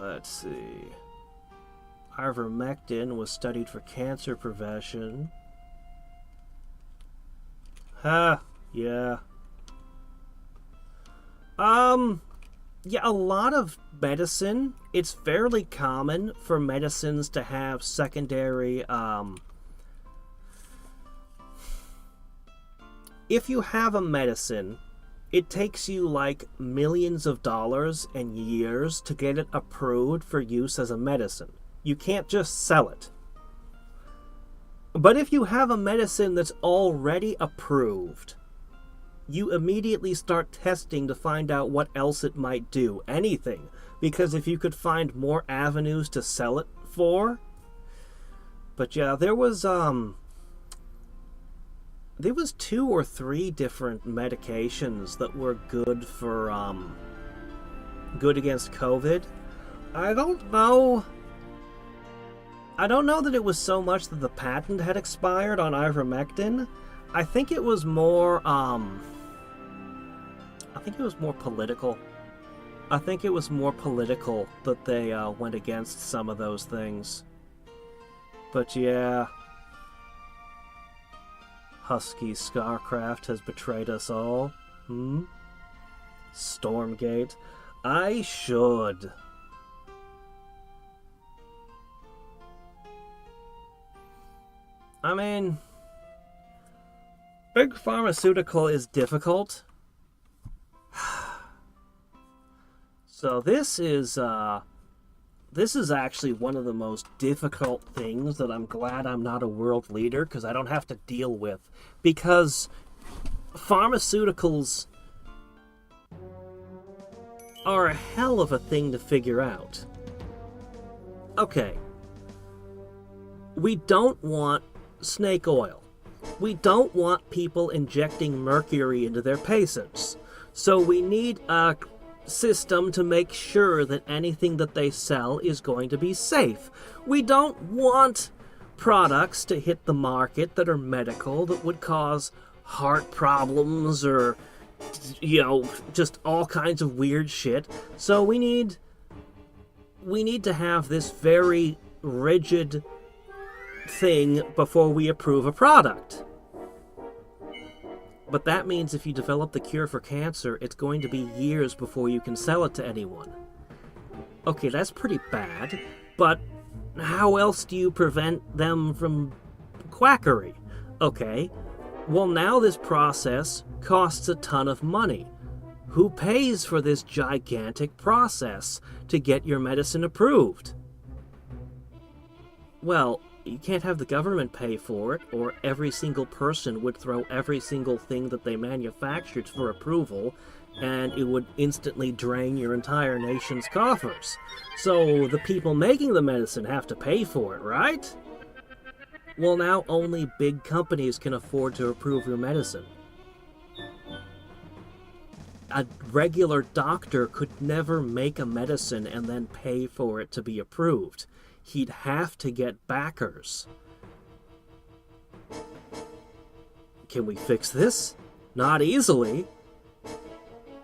Let's see. Ivermectin was studied for cancer prevention. Yeah. Yeah, a lot of medicine. It's fairly common for medicines to have secondary, if you have a medicine, it takes you like millions of dollars and years to get it approved for use as a medicine. You can't just sell it. But if you have a medicine that's already approved, you immediately start testing to find out what else it might do. Anything. Because if you could find more avenues to sell it for. But yeah, there was 2 or 3 different medications that were good for, good against COVID. I don't know that it was so much that the patent had expired on ivermectin. I think it was more, political. I think it was more political that they went against some of those things. But yeah, Husky Scarcraft has betrayed us all? Stormgate? I should. I mean, big pharmaceutical is difficult. So this is actually one of the most difficult things that I'm glad I'm not a world leader, because I don't have to deal with. Because pharmaceuticals are a hell of a thing to figure out. Okay. We don't want snake oil. We don't want people injecting mercury into their patients. So we need a system to make sure that anything that they sell is going to be safe. We don't want products to hit the market that are medical, that would cause heart problems or, you know, just all kinds of weird shit. So we need to have this very rigid thing before we approve a product. But that means if you develop the cure for cancer, it's going to be years before you can sell it to anyone. Okay, that's pretty bad, but how else do you prevent them from quackery? Okay, well now this process costs a ton of money. Who pays for this gigantic process to get your medicine approved? Well, you can't have the government pay for it, or every single person would throw every single thing that they manufactured for approval, and it would instantly drain your entire nation's coffers. So the people making the medicine have to pay for it, right? Well, now only big companies can afford to approve your medicine. A regular doctor could never make a medicine and then pay for it to be approved. He'd have to get backers. Can we fix this? Not easily.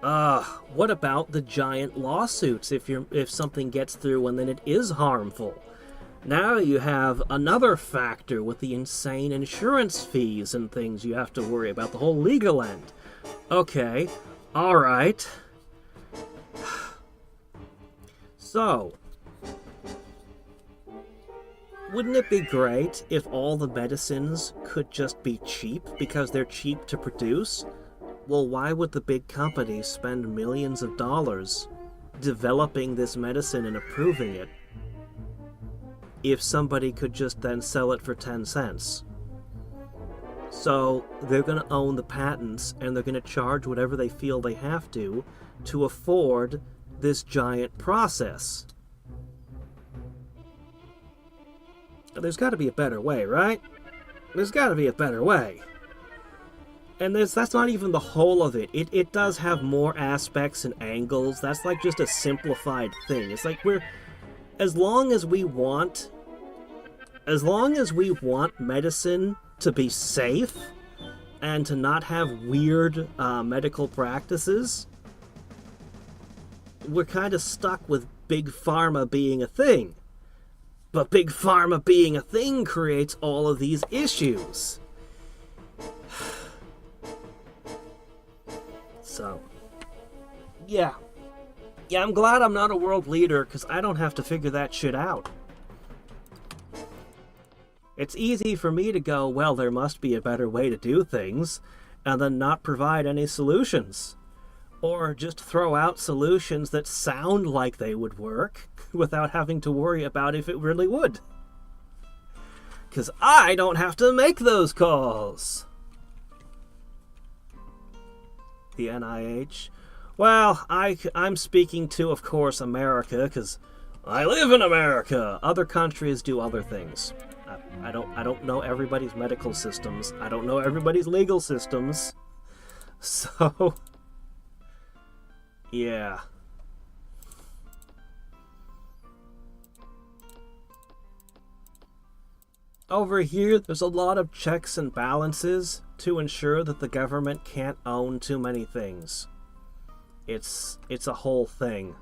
What about the giant lawsuits if something gets through and then it is harmful? Now you have another factor with the insane insurance fees and things you have to worry about, the whole legal end. Okay, alright. So, wouldn't it be great if all the medicines could just be cheap because they're cheap to produce? Well, why would the big companies spend millions of dollars developing this medicine and approving it if somebody could just then sell it for 10 cents? So they're going to own the patents, and they're going to charge whatever they feel they have to afford this giant process. There's got to be a better way, right? There's got to be a better way. And that's not even the whole of it. It does have more aspects and angles. That's like just a simplified thing. It's like as long as we want medicine to be safe and to not have weird medical practices, we're kind of stuck with Big Pharma being a thing. But Big Pharma being a thing creates all of these issues. So, yeah. Yeah, I'm glad I'm not a world leader, because I don't have to figure that shit out. It's easy for me to go, well, there must be a better way to do things, and then not provide any solutions. Or just throw out solutions that sound like they would work, without having to worry about if it really would. Because I don't have to make those calls. The NIH? Well, I'm speaking to, of course, America, because I live in America. Other countries do other things. I don't know everybody's medical systems. I don't know everybody's legal systems. So, yeah. Over here, there's a lot of checks and balances to ensure that the government can't own too many things. It's a whole thing.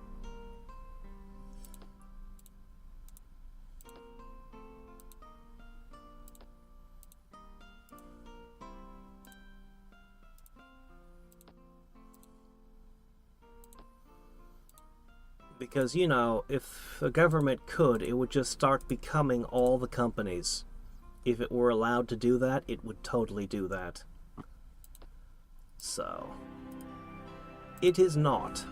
Because, you know, if the government could, it would just start becoming all the companies. If it were allowed to do that, it would totally do that. So, it is not.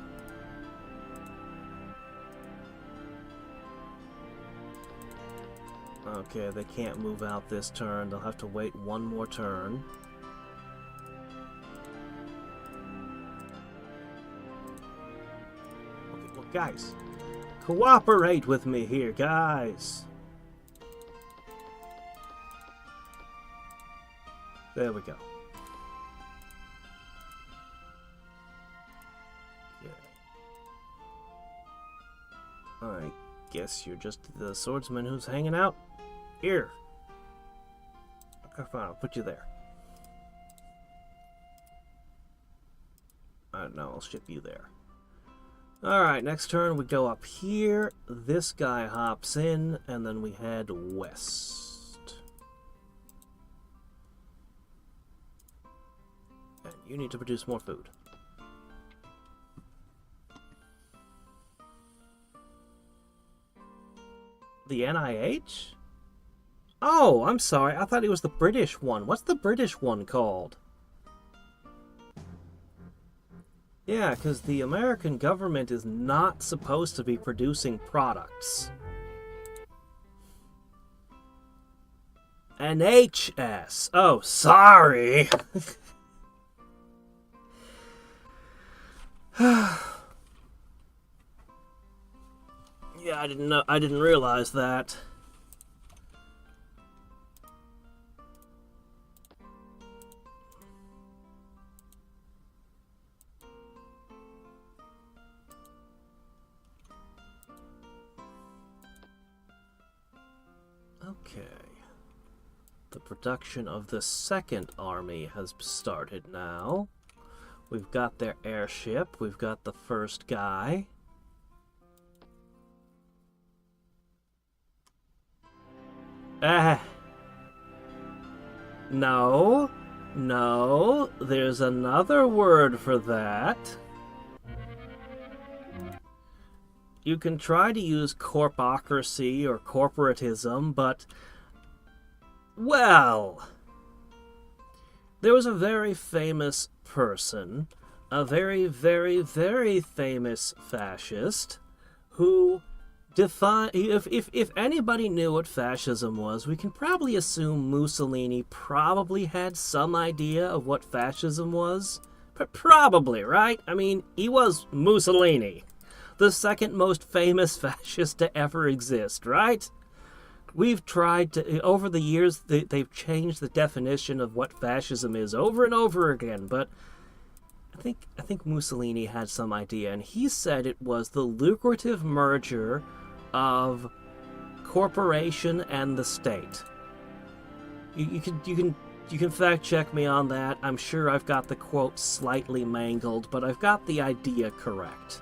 Okay, they can't move out this turn. They'll have to wait one more turn. Okay, well, guys, cooperate with me here, guys. There we go. Okay. I guess you're just the swordsman who's hanging out here. Okay, fine, I'll put you there. I don't know, I'll ship you there. Alright, next turn we go up here. This guy hops in, and then we head west. And you need to produce more food. The NIH? Oh, I'm sorry. I thought it was the British one. What's the British one called? Yeah, because the American government is not supposed to be producing products. NHS. Oh, sorry. Yeah, I didn't realize that. Okay. The production of the second army has started now. We've got their airship. We've got the first guy. No. No. There's another word for that. You can try to use corpocracy or corporatism, but... well... there was a very famous person, a very, very, very famous fascist, who defined... If anybody knew what fascism was, we can probably assume Mussolini probably had some idea of what fascism was. But probably, right? I mean, he was Mussolini. The second most famous fascist to ever exist, right? We've tried to, over the years, they've changed the definition of what fascism is over and over again, but I think Mussolini had some idea, and he said it was the lucrative merger of corporation and the state. You can fact check me on that. I'm sure I've got the quote slightly mangled, but I've got the idea correct.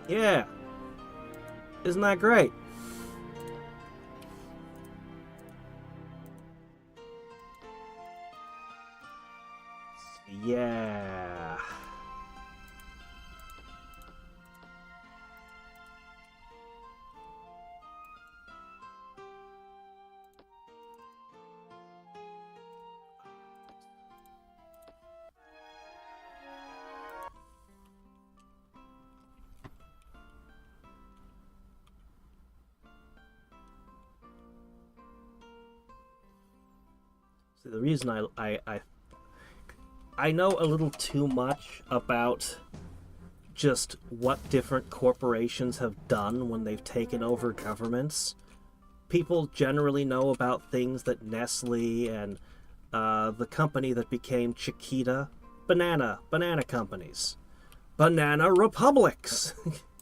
Yeah. Isn't that great? Yeah. See, the reason I know a little too much about just what different corporations have done when they've taken over governments. People generally know about things that Nestle and the company that became Chiquita, banana companies, banana republics,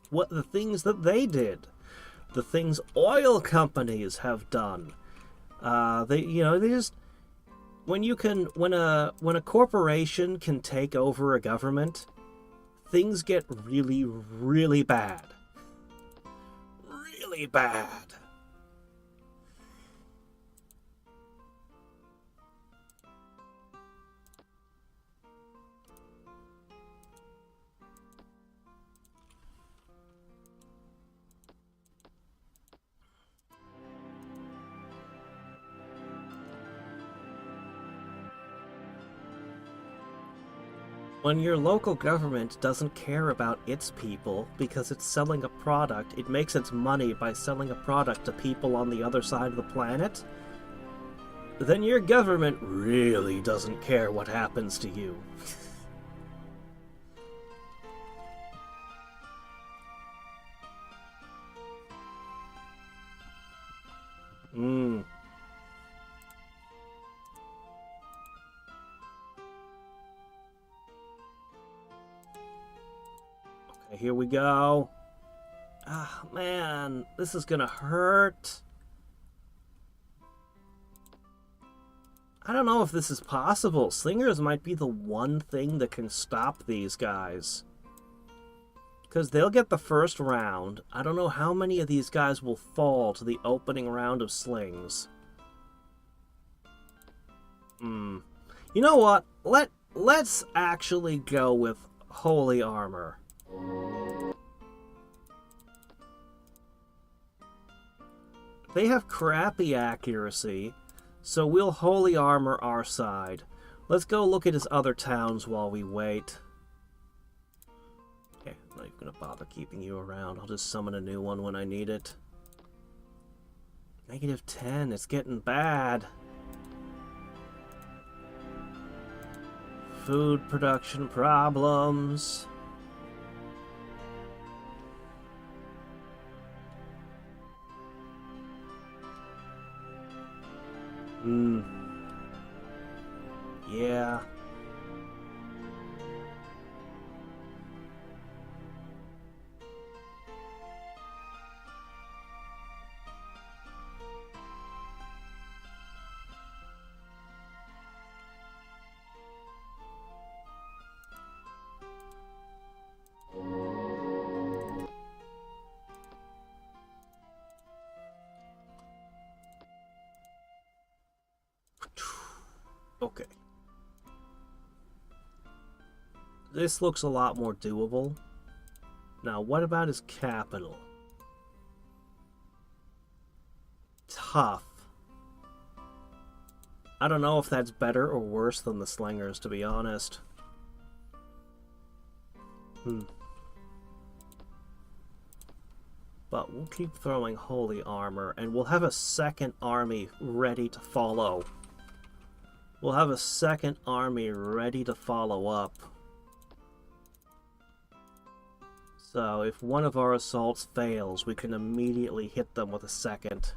what the things that they did, the things oil companies have done. They just when a corporation can take over a government, things get really, really bad. Really bad. When your local government doesn't care about its people because it's selling a product, it makes its money by selling a product to people on the other side of the planet, then your government really doesn't care what happens to you. Okay, here we go. Ah, man, this is gonna hurt. I don't know if this is possible. Slingers might be the one thing that can stop these guys. Because they'll get the first round. I don't know how many of these guys will fall to the opening round of slings. You know what? Let's actually go with Holy Armor. They have crappy accuracy, so we'll Holy Armor our side. Let's go look at his other towns while we wait. Okay, I'm not even gonna bother keeping you around. I'll just summon a new one when I need it. -10, it's getting bad. Food production problems. Yeah. Okay. This looks a lot more doable. Now, what about his capital? Tough. I don't know if that's better or worse than the Slingers, to be honest. But we'll keep throwing Holy Armor, and we'll have a second army ready to follow. We'll have a second army ready to follow up. So if one of our assaults fails, we can immediately hit them with a second.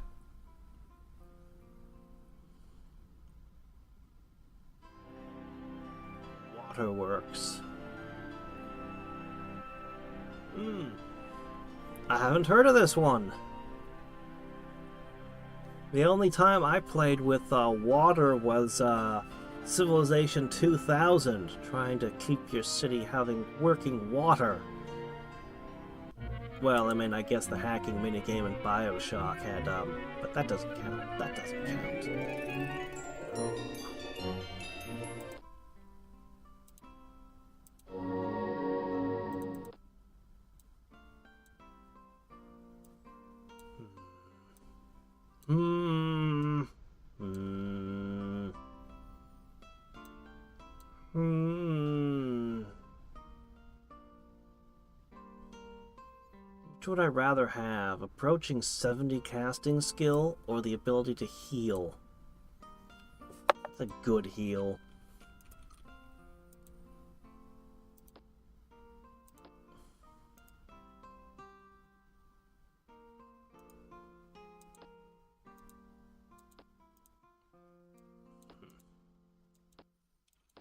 Waterworks. I haven't heard of this one. The only time I played with water was Civilization 2000, trying to keep your city having working water. Well, I mean, I guess the hacking minigame in BioShock had, but that doesn't count. That doesn't count. Which would I rather have? Approaching 70 casting skill or the ability to heal? It's a good heal.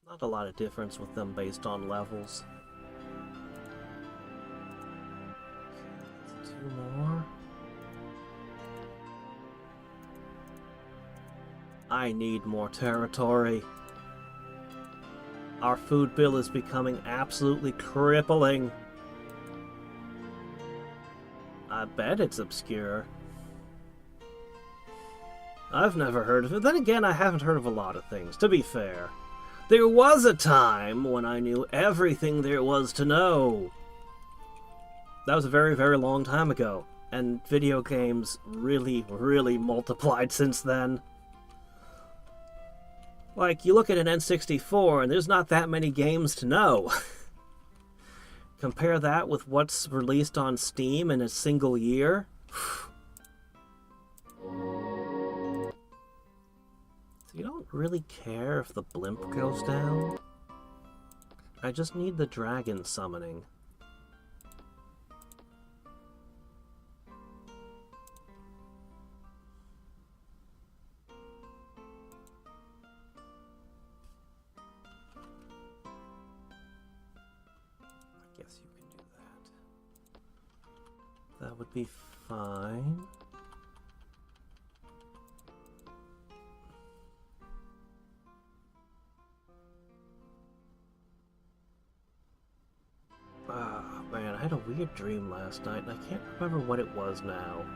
Not a lot of difference with them based on levels. Two more. I need more territory. Our food bill is becoming absolutely crippling. I bet it's obscure. I've never heard of it. Then again, I haven't heard of a lot of things, to be fair. There was a time when I knew everything there was to know. That was a very, very long time ago, and video games really, really multiplied since then. Like, you look at an N64 and there's not that many games to know. Compare that with what's released on Steam in a single year. So you don't really care if the blimp goes down. I just need the dragon summoning. Guess you can do that. That would be fine. Ah, man, I had a weird dream last night, and I can't remember what it was now.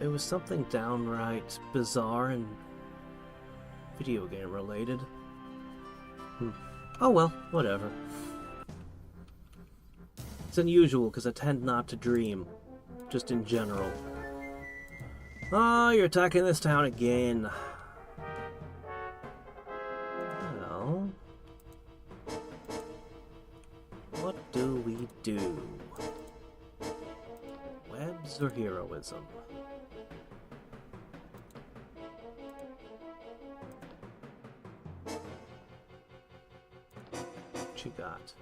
It was something downright bizarre and video game related. Oh well, whatever. It's unusual because I tend not to dream, just in general. Oh, you're attacking this town again. Well, what do we do? Webs or heroism? What you got?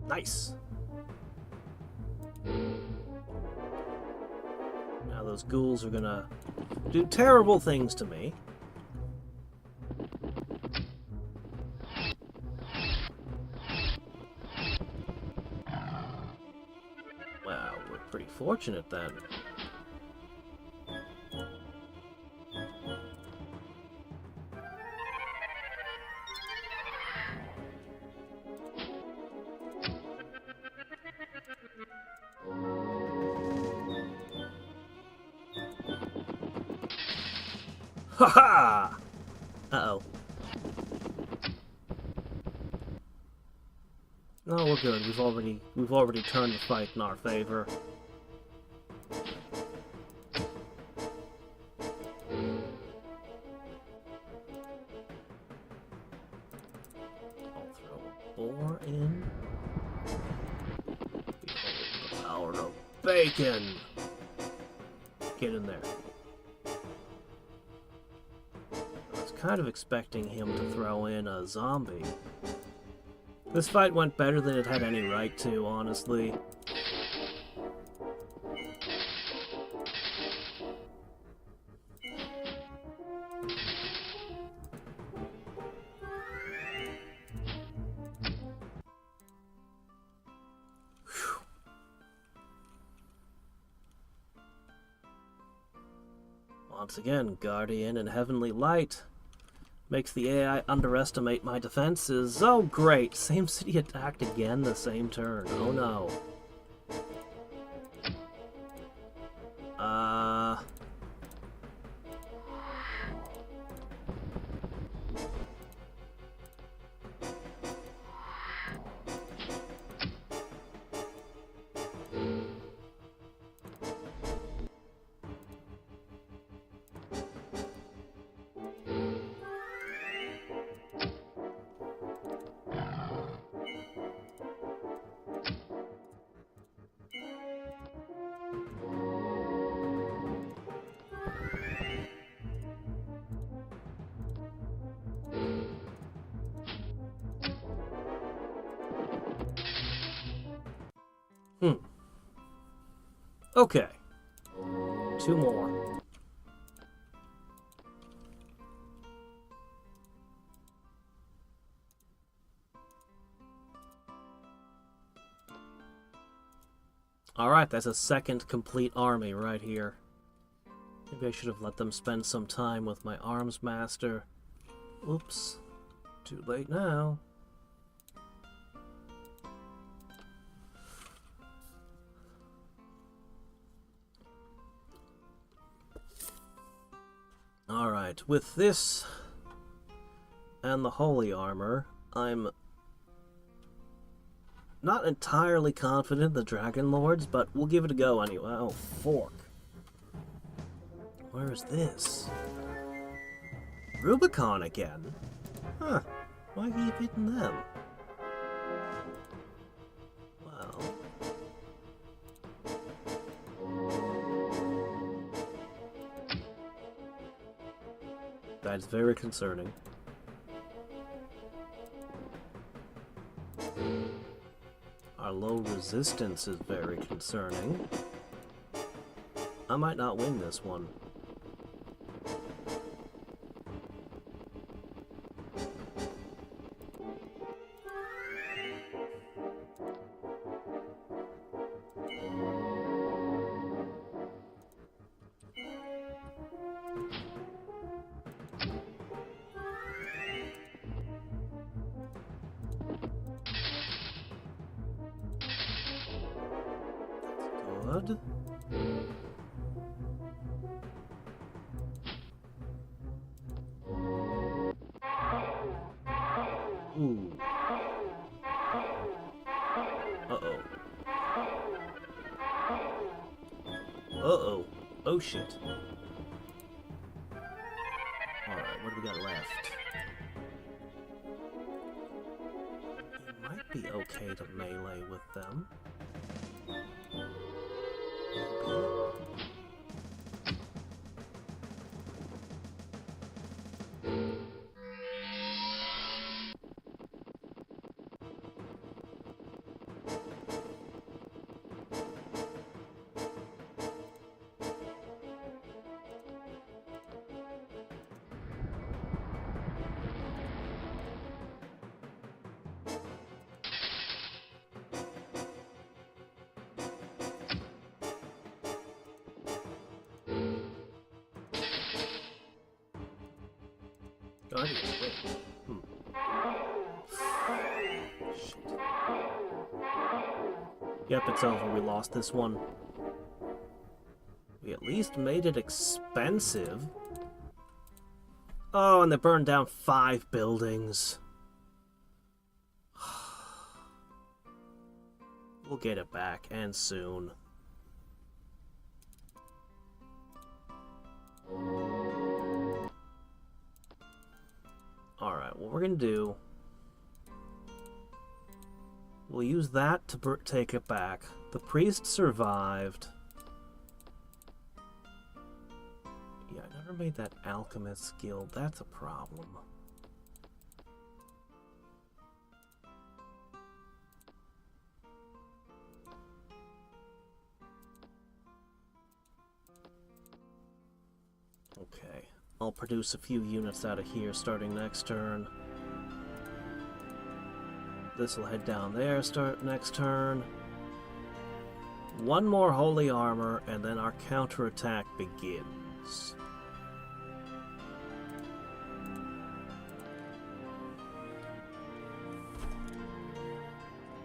Nice. Now those ghouls are gonna do terrible things to me. Wow, we're pretty fortunate then. Ha-ha! Uh-oh. No, we're good. We've already turned the fight in our favor. I'll throw a boar in. Behold the power of bacon! Get in there. Kind of expecting him to throw in a zombie. This fight went better than it had any right to, honestly. Whew. Once again, Guardian and Heavenly Light. Makes the AI underestimate my defenses. Oh great, same city attacked again the same turn. Oh no. Okay. 2 more. Alright, that's a second complete army right here. Maybe I should have let them spend some time with my arms master. Oops. Too late now. Alright, with this and the holy armor, I'm not entirely confident in the Dragon Lords, but we'll give it a go anyway. Oh, fork. Where is this? Rubicon again? Huh. Why keep hitting them? Well... That's very concerning. Our low resistance is very concerning. I might not win this one. Good. Ooh. Uh-oh. Uh-oh. Oh, shit. Alright, what do we got left? It might be okay to melee with them. Shit. Yep, it's over. We lost this one. We at least made it expensive. Oh, and they burned down 5 buildings. We'll get it back, and soon. Alright, what we're gonna do... We'll use that to take it back. The priest survived. Yeah, I never made that alchemist guild. That's a problem. Okay, I'll produce a few units out of here starting next turn. This will head down there, start next turn. One more holy armor, and then our counterattack begins.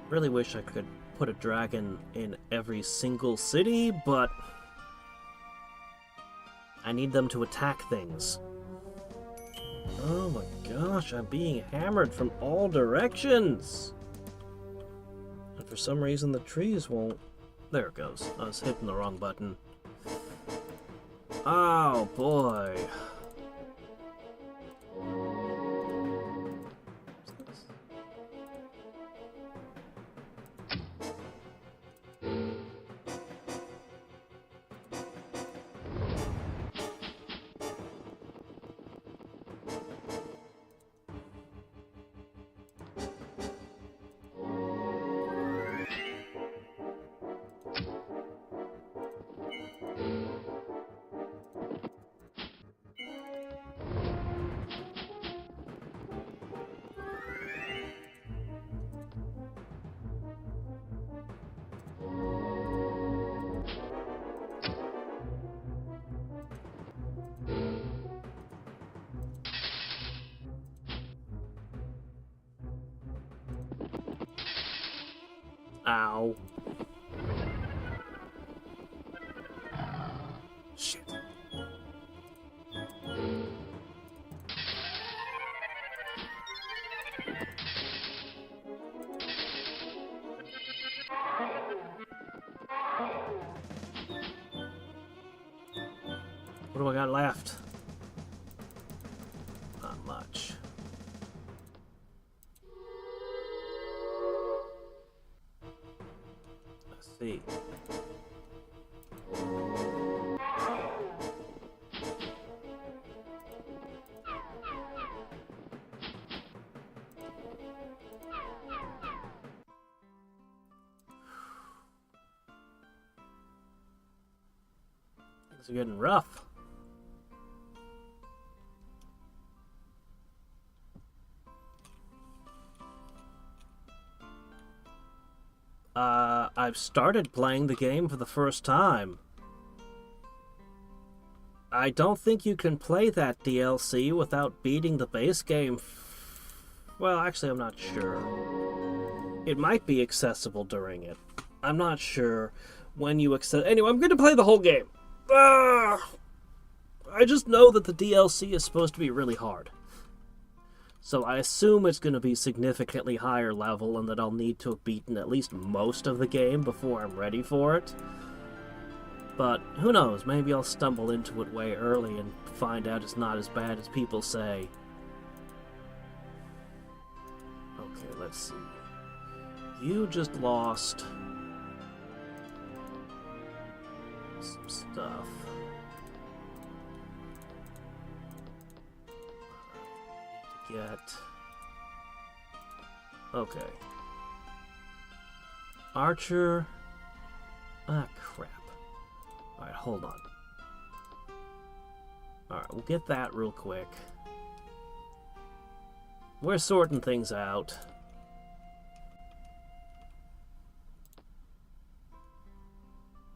Really wish I could put a dragon in every single city, but I need them to attack things. Oh my gosh, I'm being hammered from all directions! And for some reason the trees won't... There it goes. I was hitting the wrong button. Oh boy. Ow. Shit. What do I got left? Not much. Let's see. Things are getting rough. I've started playing the game for the first time. I don't think you can play that DLC without beating the base game. Well, actually, I'm not sure. It might be accessible during it. I'm not sure when you access. Anyway, I'm going to play the whole game. I just know that the DLC is supposed to be really hard. So I assume it's going to be significantly higher level and that I'll need to have beaten at least most of the game before I'm ready for it. But who knows, maybe I'll stumble into it way early and find out it's not as bad as people say. Okay, let's see. You just lost some stuff. Get... Okay. Archer... Ah, crap. Alright, hold on. Alright, we'll get that real quick. We're sorting things out.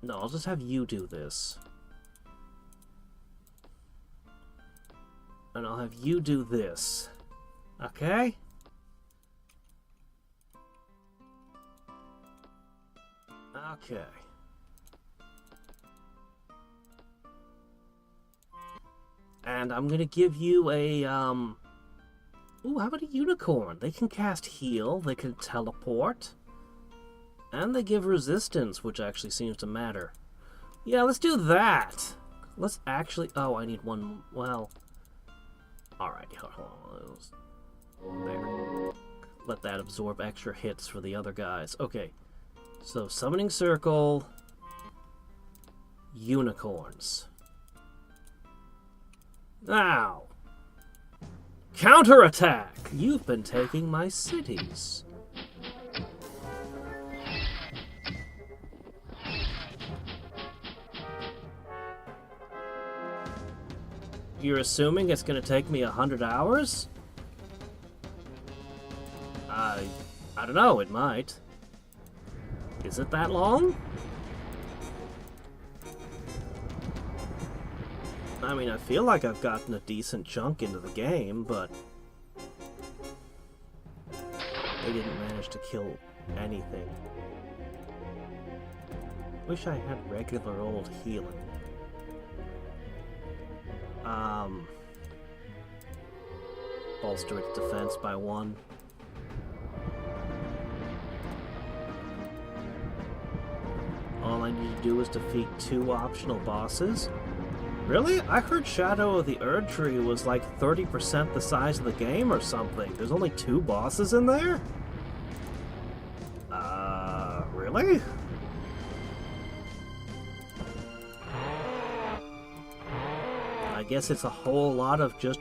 No, I'll just have you do this. And I'll have you do this. Okay? Okay. And I'm gonna give you a, Ooh, how about a unicorn? They can cast heal, they can teleport, and they give resistance, which actually seems to matter. Yeah, let's do that! Let's actually... Oh, I need one... Well... Alright, hold on. There. Let that absorb extra hits for the other guys. Okay. So, Summoning Circle... Unicorns. Now! Counterattack! You've been taking my cities. You're assuming it's gonna take me 100 hours? I don't know, it might. Is it that long? I mean, I feel like I've gotten a decent chunk into the game, but... they didn't manage to kill anything. Wish I had regular old healing. Bolster its defense by 1. All I need to do is defeat 2 optional bosses? Really? I heard Shadow of the Erd Tree was like 30% the size of the game or something. There's only 2 bosses in there? Really? I guess it's a whole lot of just,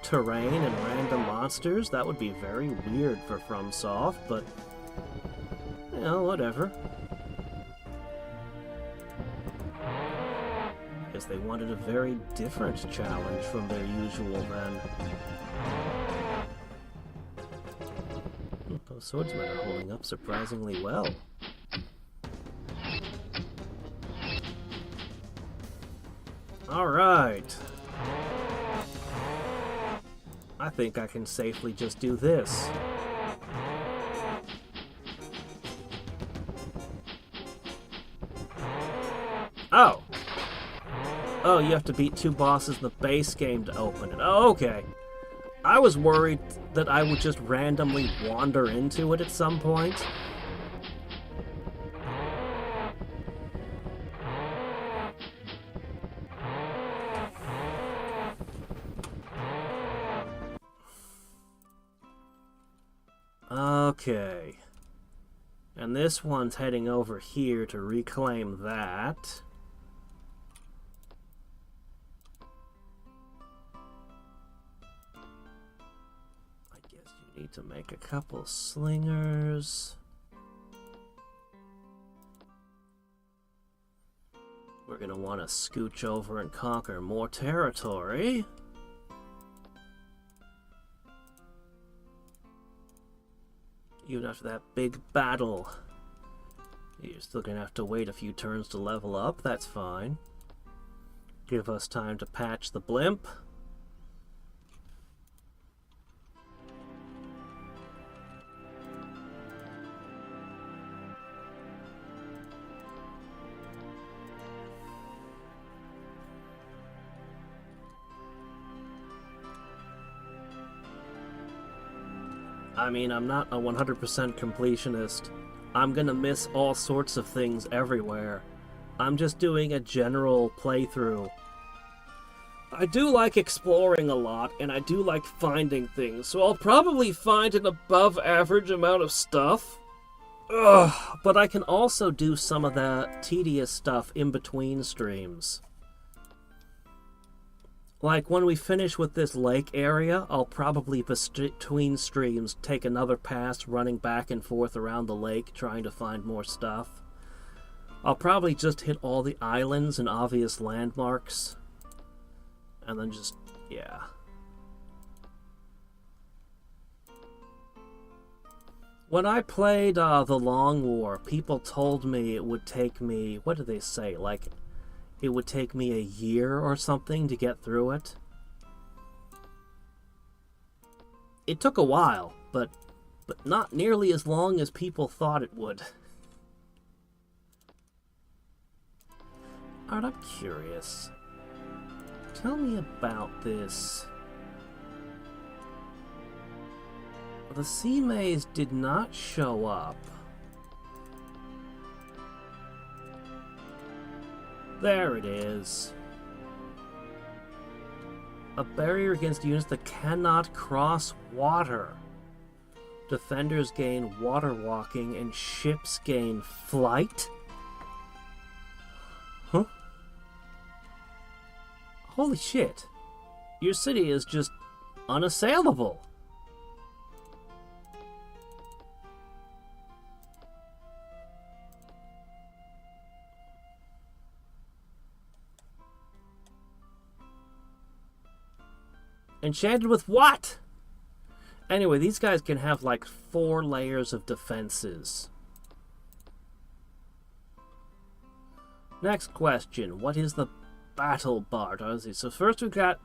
terrain and random monsters. That would be very weird for FromSoft, but, you know, whatever. Guess they wanted a very different challenge from their usual then. Those swordsmen are holding up surprisingly well. Alright. I think I can safely just do this. Oh! Oh, you have to beat 2 bosses in the base game to open it. Oh, okay. I was worried that I would just randomly wander into it at some point. Okay. And this one's heading over here to reclaim that. I guess you need to make a couple slingers. We're going to want to scooch over and conquer more territory. Even after that big battle, you're still going to have to wait a few turns to level up. That's fine. Give us time to patch the blimp. I mean, I'm not a 100% completionist. I'm gonna miss all sorts of things everywhere. I'm just doing a general playthrough. I do like exploring a lot, and I do like finding things, so I'll probably find an above average amount of stuff. Ugh, but I can also do some of the tedious stuff in between streams. Like, when we finish with this lake area, I'll probably, between streams, take another pass running back and forth around the lake, trying to find more stuff. I'll probably just hit all the islands and obvious landmarks. And then just, yeah. When I played The Long War, people told me it would take me, what did they say, like, it would take me a year or something to get through it. It took a while, but not nearly as long as people thought it would. Alright, I'm curious. Tell me about this. The sea maze did not show up. There it is. A barrier against units that cannot cross water. Defenders gain water walking and ships gain flight? Huh? Holy shit. Your city is just unassailable. Enchanted with what? Anyway, these guys can have like 4 layers of defenses. Next question. What is the battle barge? So first we've got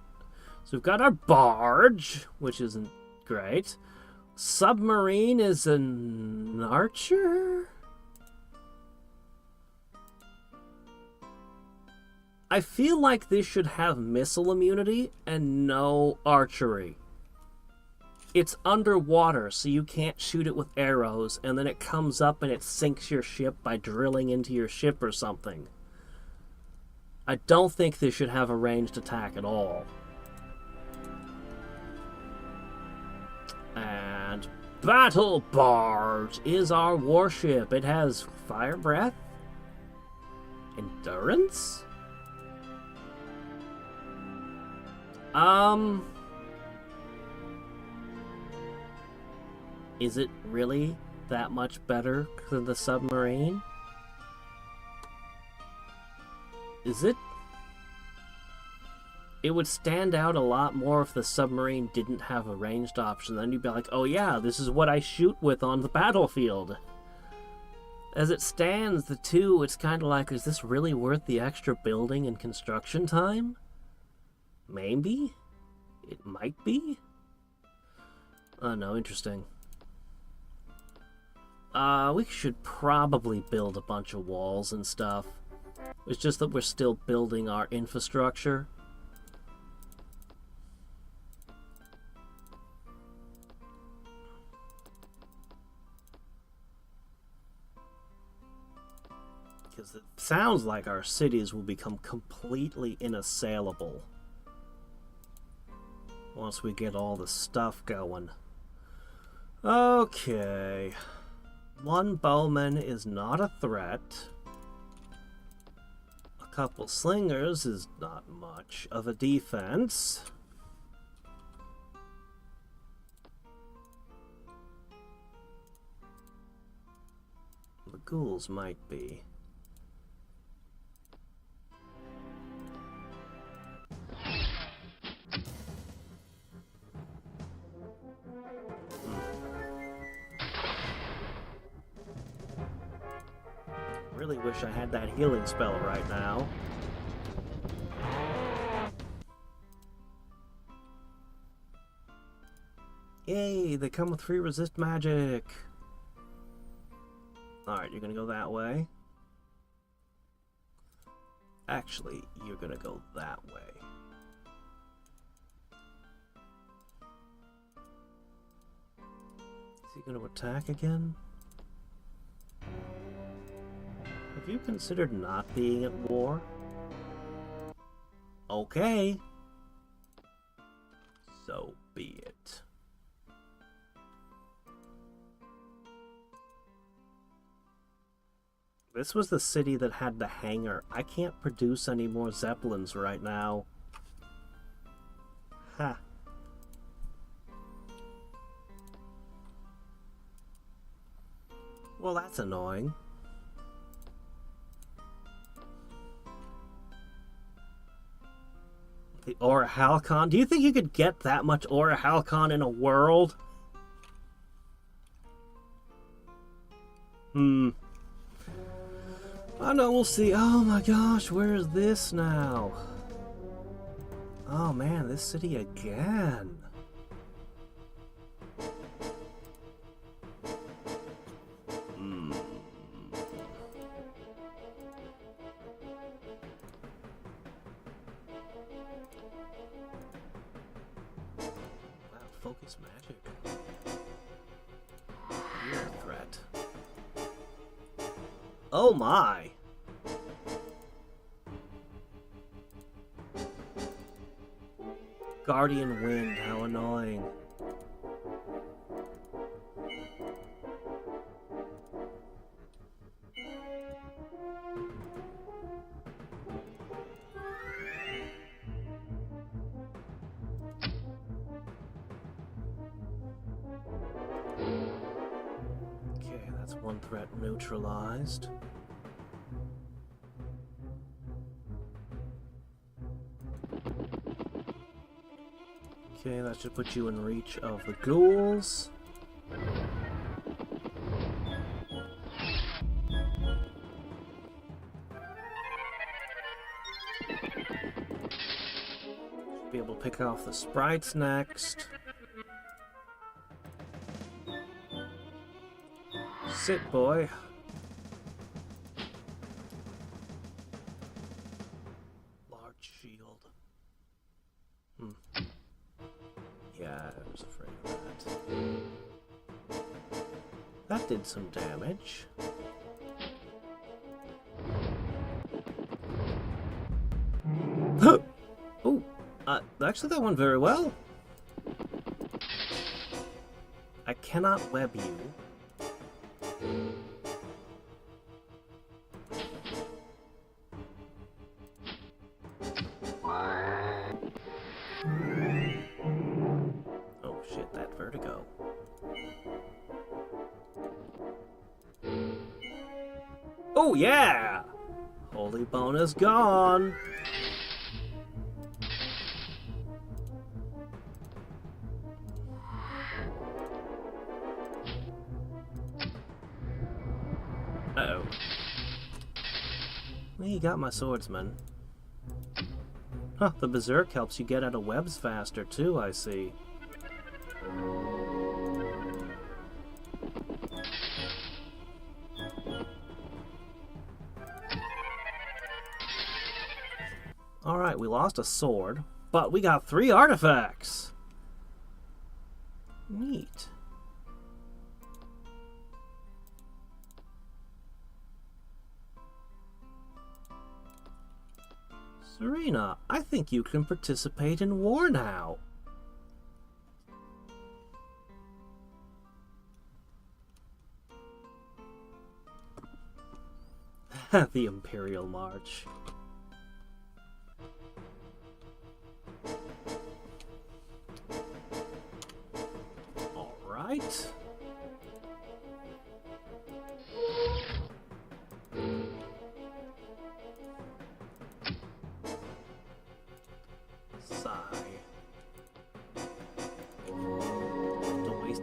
our barge, which isn't great. Submarine is an archer? I feel like this should have missile immunity and no archery. It's underwater, so you can't shoot it with arrows, and then it comes up and it sinks your ship by drilling into your ship or something. I don't think this should have a ranged attack at all. And Battle Barge is our warship. It has fire breath, endurance. Is it really that much better than the submarine? Is it? It would stand out a lot more if the submarine didn't have a ranged option. Then you'd be like, oh yeah, this is what I shoot with on the battlefield. As it stands, the two, it's kind of like, is this really worth the extra building and construction time? Maybe? It might be? Oh no, interesting. We should probably build a bunch of walls and stuff. It's just that we're still building our infrastructure. Because it sounds like our cities will become completely inassailable once we get all the stuff going. Okay. One bowman is not a threat. A couple slingers is not much of a defense. The ghouls might be. Really wish I had that healing spell right now. Yay, they come with free resist magic. Alright, you're gonna go that way. Actually, you're gonna go that way. Is he gonna attack again? Have you considered not being at war? Okay. So be it. This was the city that had the hangar. I can't produce any more Zeppelins right now. Ha. Well, that's annoying. The Aura Halcon? Do you think you could get that much Aura Halcon in a world? I know, we'll see. Oh my gosh, where is this now? Oh man, this city again. Focus magic. You're a threat. Oh my! Guardian Wind, how annoying. One threat neutralized. Okay, that should put you in reach of the ghouls. Should be able to pick off the sprites next. Sit, boy. Large shield. Yeah, I was afraid of that. That did some damage. Oh, actually that went very well. I cannot web you. Oh shit, that vertigo. Oh yeah! Holy bonus gone! Uh-oh. Well, you got my swordsman. Huh, the Berserk helps you get out of webs faster too, I see. Alright, we lost a sword, but we got 3 artifacts! Neat. Serena, I think you can participate in war now. The Imperial March. Alright.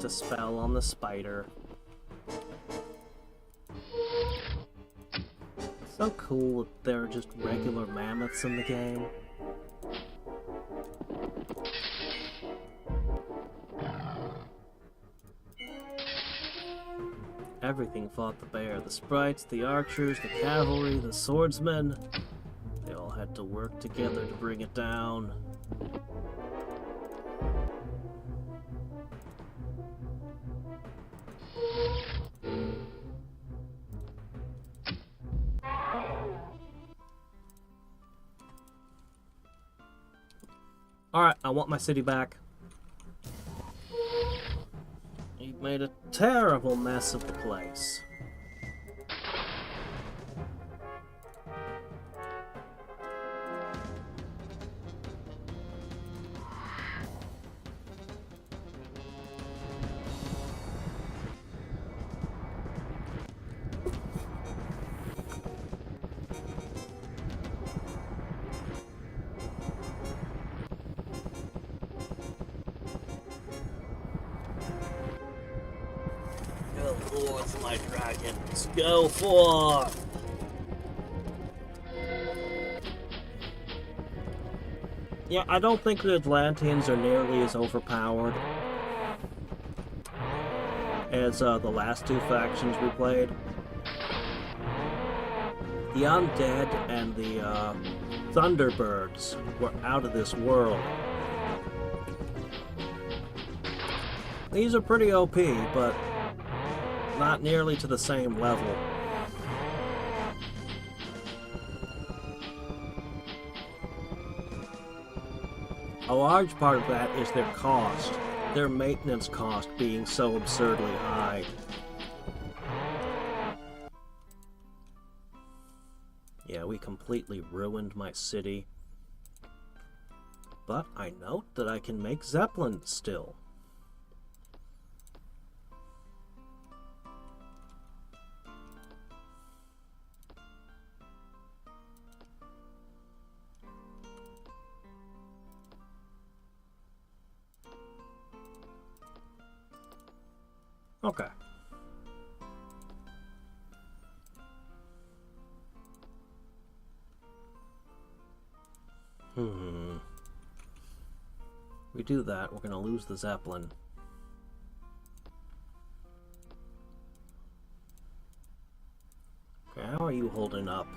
A spell on the spider. So cool that there are just regular mammoths in the game. Everything fought the bear. The sprites, the archers, the cavalry, the swordsmen. They all had to work together to bring it down. Alright, I want my city back. You've made a terrible mess of the place. Go forth, my dragons. Go forth! Yeah, I don't think the Atlanteans are nearly as overpowered as the last two factions we played. The Undead and the Thunderbirds were out of this world. These are pretty OP, but not nearly to the same level. A large part of that is their cost, their maintenance cost being so absurdly high. Yeah, we completely ruined my city. But I note that I can make Zeppelins still. Okay. We do that, we're gonna lose the Zeppelin. Okay, how are you holding up?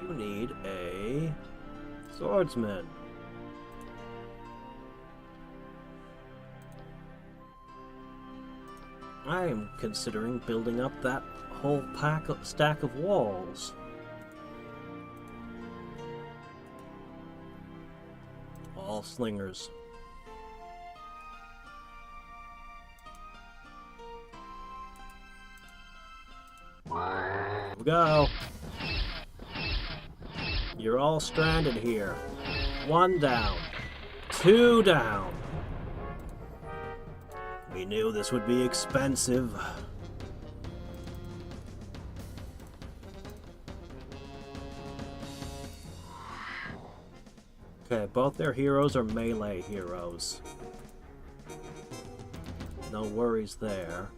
You need a swordsman. I am considering building up that whole stack of walls. All slingers. Here we go. You're all stranded here. 1 down. 2 down. We knew this would be expensive. Okay, both their heroes are melee heroes. No worries there.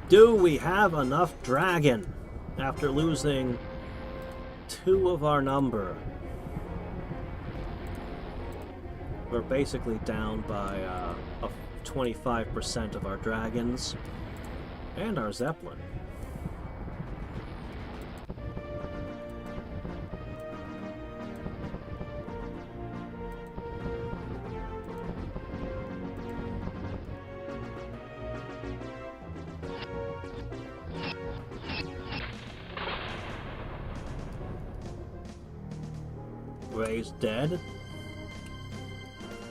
Do we have enough dragon after losing 2 of our number? We're basically down by 25% of our dragons and our Zeppelin. Ray's dead?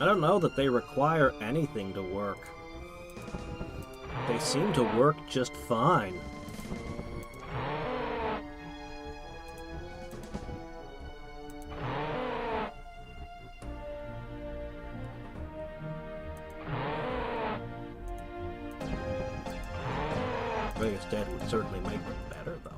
I don't know that they require anything to work. They seem to work just fine. Vegas Dead would certainly make them better, though.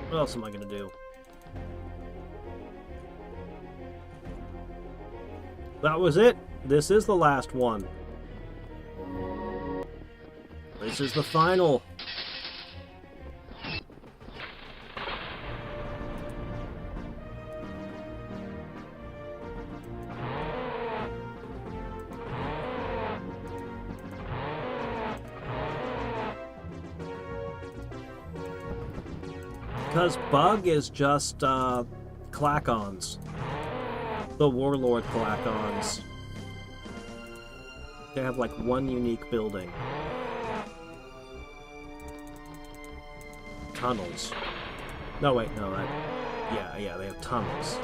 What else am I gonna do? That was it. This is the last one. This is the final. Because Bug is just, Clackons. The Warlord Clackons. They have, like, one unique building. Tunnels. No, wait, no, yeah, they have tunnels.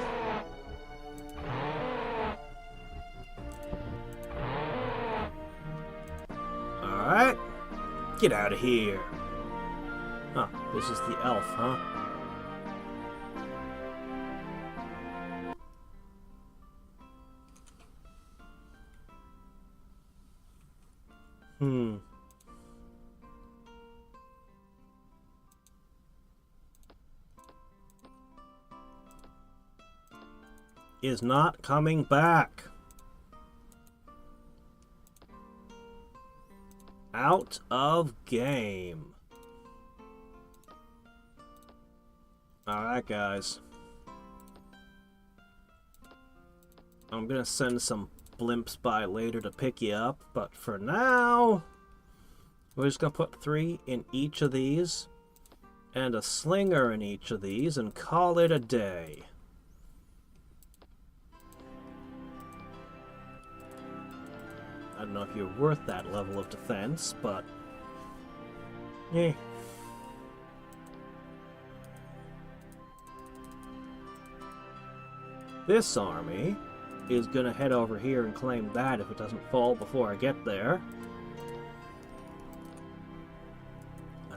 Alright. Get out of here. Oh, this is the elf, huh? Is not coming back. Out of game. Alright, guys. I'm gonna send some blimps by later to pick you up, but for now, we're just gonna put 3 in each of these, and a slinger in each of these, and call it a day. I don't know if you're worth that level of defense, but... eh. This army is gonna head over here and claim that if it doesn't fall before I get there.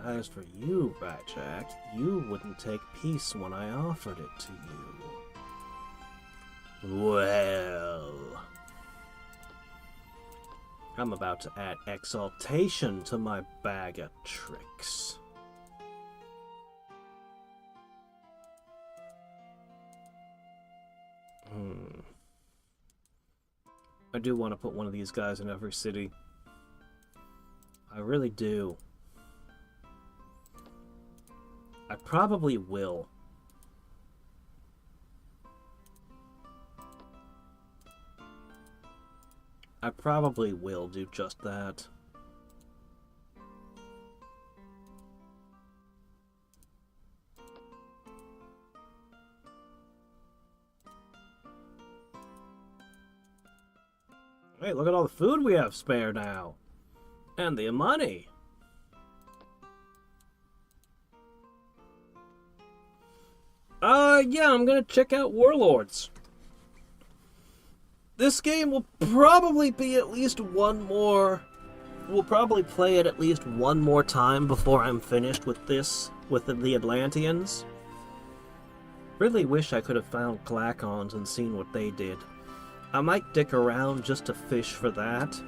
As for you, Ratjack, you wouldn't take peace when I offered it to you. Well... I'm about to add exaltation to my bag of tricks. I do want to put one of these guys in every city. I really do. I probably will. I probably will do just that. Hey, look at all the food we have spare now. And the money. Yeah, I'm gonna check out Warlords. This game will probably be at least one more... We'll probably play it at least one more time before I'm finished with this, with the Atlanteans. Really wish I could have found Clackons and seen what they did. I might dick around just to fish for that.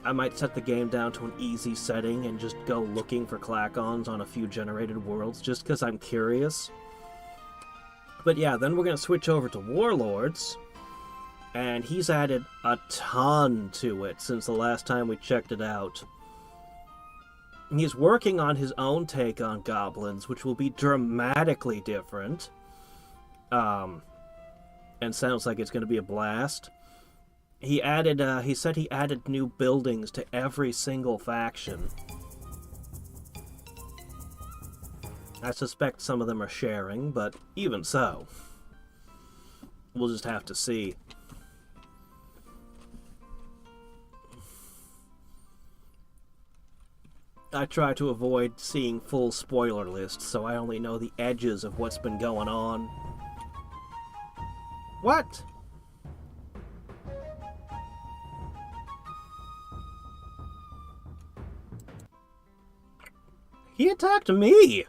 I might set the game down to an easy setting and just go looking for Clackons on a few generated worlds just because I'm curious. But yeah, then we're going to switch over to Warlords. And he's added a ton to it since the last time we checked it out. He's working on his own take on goblins, which will be dramatically different. And sounds like it's going to be a blast. He added, he said he added new buildings to every single faction. I suspect some of them are sharing, but even so, we'll just have to see. I try to avoid seeing full spoiler lists, so I only know the edges of what's been going on. What? He attacked me!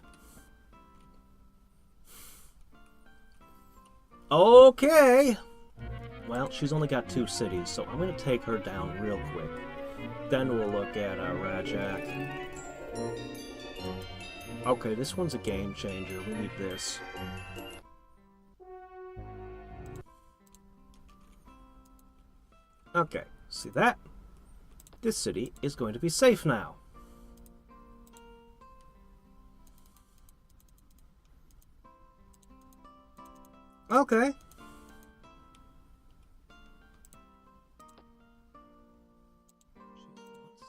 Okay! Well, she's only got 2 cities, so I'm gonna take her down real quick. Then we'll look at Rajak. Okay, this one's a game changer. We need this. Okay, see that? This city is going to be safe now. Okay.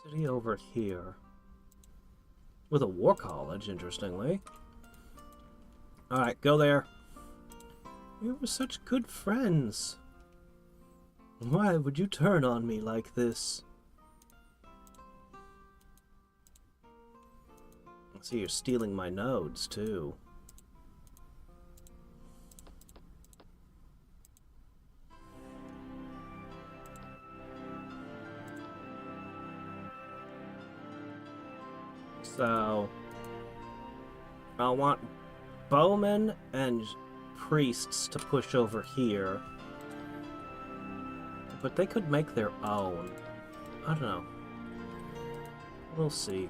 City over here. With a war college, interestingly. Alright, go there. We were such good friends. Why would you turn on me like this? I see you're stealing my nodes, too. So, I'll want bowmen and priests to push over here. But they could make their own. I don't know. We'll see.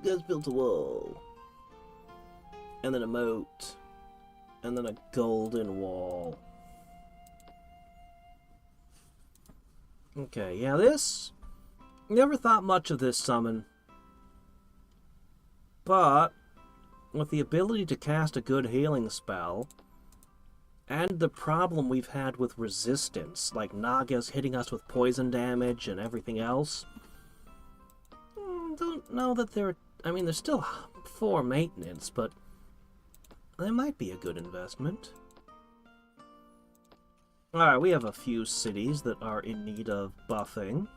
You guys built a wall. And then a moat. And then a golden wall. Okay, yeah, this... Never thought much of this summon. But, with the ability to cast a good healing spell, and the problem we've had with resistance, like Nagas hitting us with poison damage and everything else, don't know that they're... I mean, they're still 4 maintenance, but they might be a good investment. Alright, we have a few cities that are in need of buffing.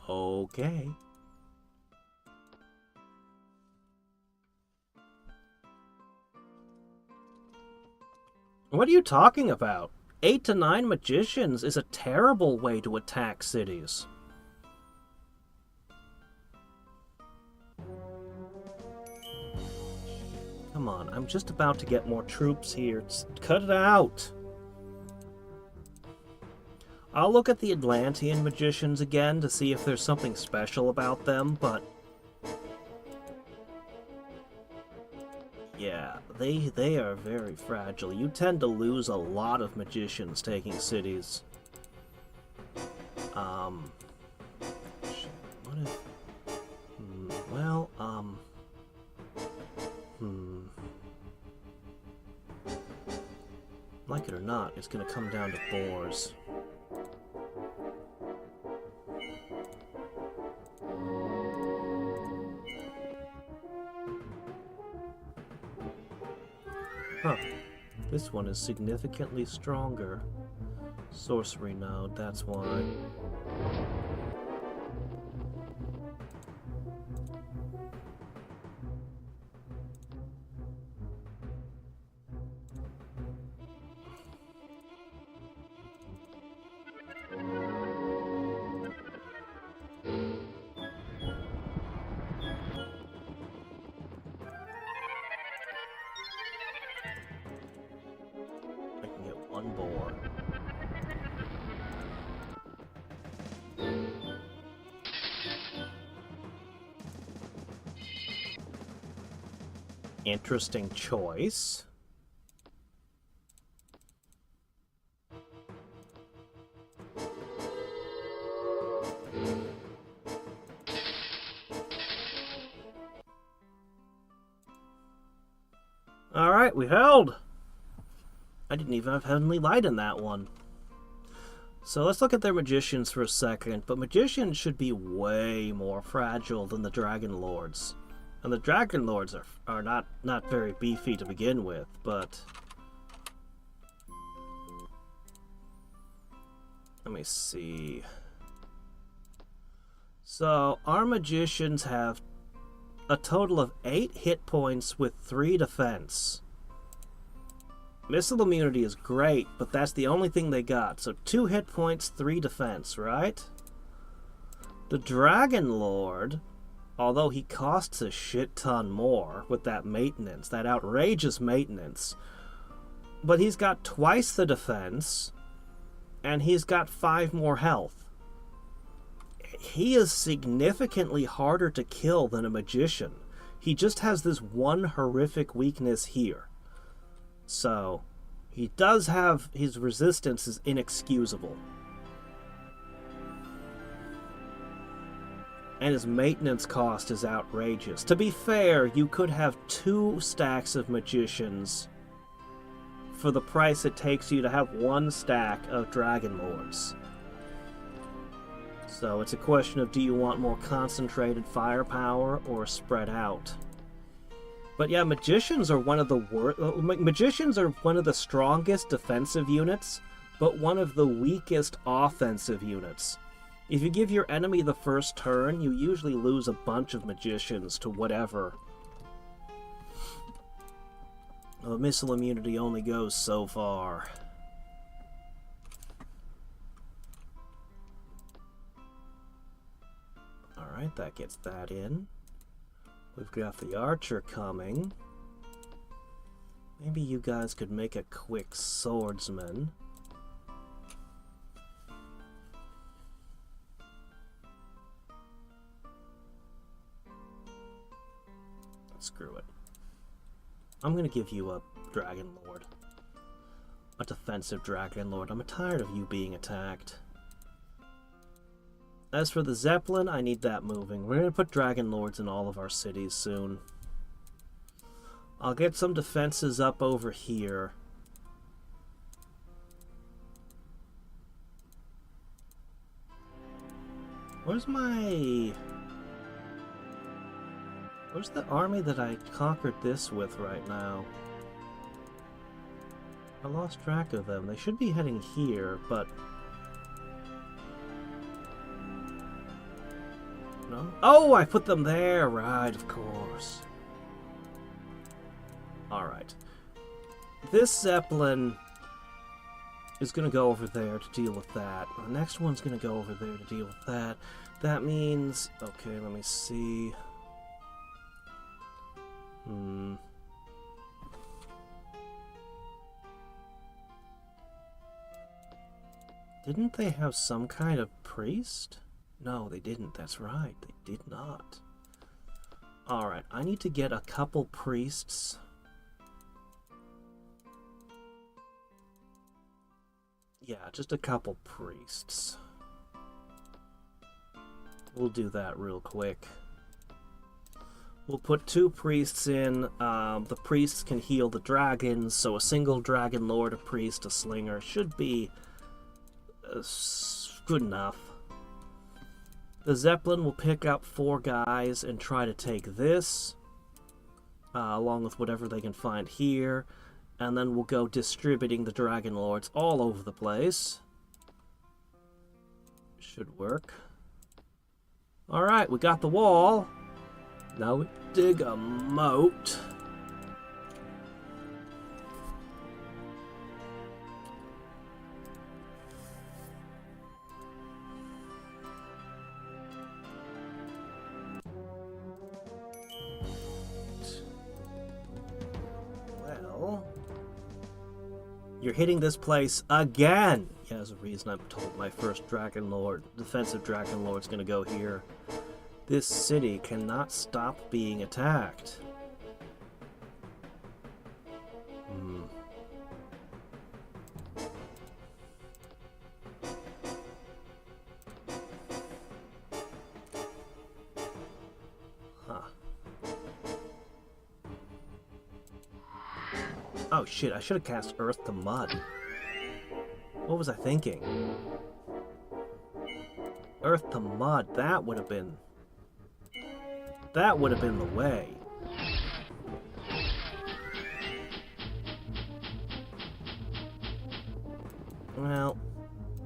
Okay. What are you talking about? 8 to 9 magicians is a terrible way to attack cities. Come on, I'm just about to get more troops here. Cut it out! I'll look at the Atlantean magicians again to see if there's something special about them, but... yeah, they are very fragile. You tend to lose a lot of magicians taking cities. Shit, what if... well, like it or not, it's gonna come down to boars. Huh. This one is significantly stronger. Sorcery node, that's why. Boar. Interesting choice. Alright, we held! I didn't even have Heavenly Light in that one. So let's look at their magicians for a second. But magicians should be way more fragile than the Dragon Lords. And the Dragon Lords are not very beefy to begin with, but... Let me see. So, our magicians have a total of 8 hit points with 3 defense. Missile immunity is great, but that's the only thing they got. So 2 hit points, 3 defense, right? The Dragon Lord, although he costs a shit ton more with that maintenance, that outrageous maintenance, but he's got twice the defense, and he's got 5 more health. He is significantly harder to kill than a magician. He just has this one horrific weakness here. So, he does have... his resistance is inexcusable. And his maintenance cost is outrageous. To be fair, you could have 2 stacks of magicians for the price it takes you to have 1 stack of Dragon Lords. So it's a question of, do you want more concentrated firepower or spread out? But yeah, magicians are one of the magicians are one of the strongest defensive units, but one of the weakest offensive units. If you give your enemy the first turn, you usually lose a bunch of magicians to whatever. Well, missile immunity only goes so far. Alright, that gets that in. We've got the archer coming. Maybe you guys could make a quick swordsman. Screw it. I'm gonna give you a Dragon Lord. A defensive Dragon Lord. I'm tired of you being attacked. As for the Zeppelin, I need that moving. We're gonna put Dragon Lords in all of our cities soon. I'll get some defenses up over here. Where's the army that I conquered this with right now? I lost track of them. They should be heading here, but... No? Oh, I put them there! Right, of course. Alright. This Zeppelin is going to go over there to deal with that. The next one's going to go over there to deal with that. That means... Okay, let me see... Didn't they have some kind of priest? No, they didn't. That's right. They did not. Alright, I need to get a couple priests. Yeah, just a couple priests. We'll do that real quick. We'll put 2 priests in. The priests can heal the dragons, so a single Dragon Lord, a priest, a slinger should be good enough. The Zeppelin will pick up 4 guys and try to take this, along with whatever they can find here, and then we'll go distributing the Dragon Lords all over the place. Should work. Alright, we got the wall. Now we dig a moat. Well, you're hitting this place again. Yeah, there's a reason I'm told my first Dragon Lord, defensive Dragon Lord's gonna go here. This city cannot stop being attacked. Huh. Oh shit, I should have cast Earth to Mud. What was I thinking? Earth to Mud, that would have been... That would have been the way. Well,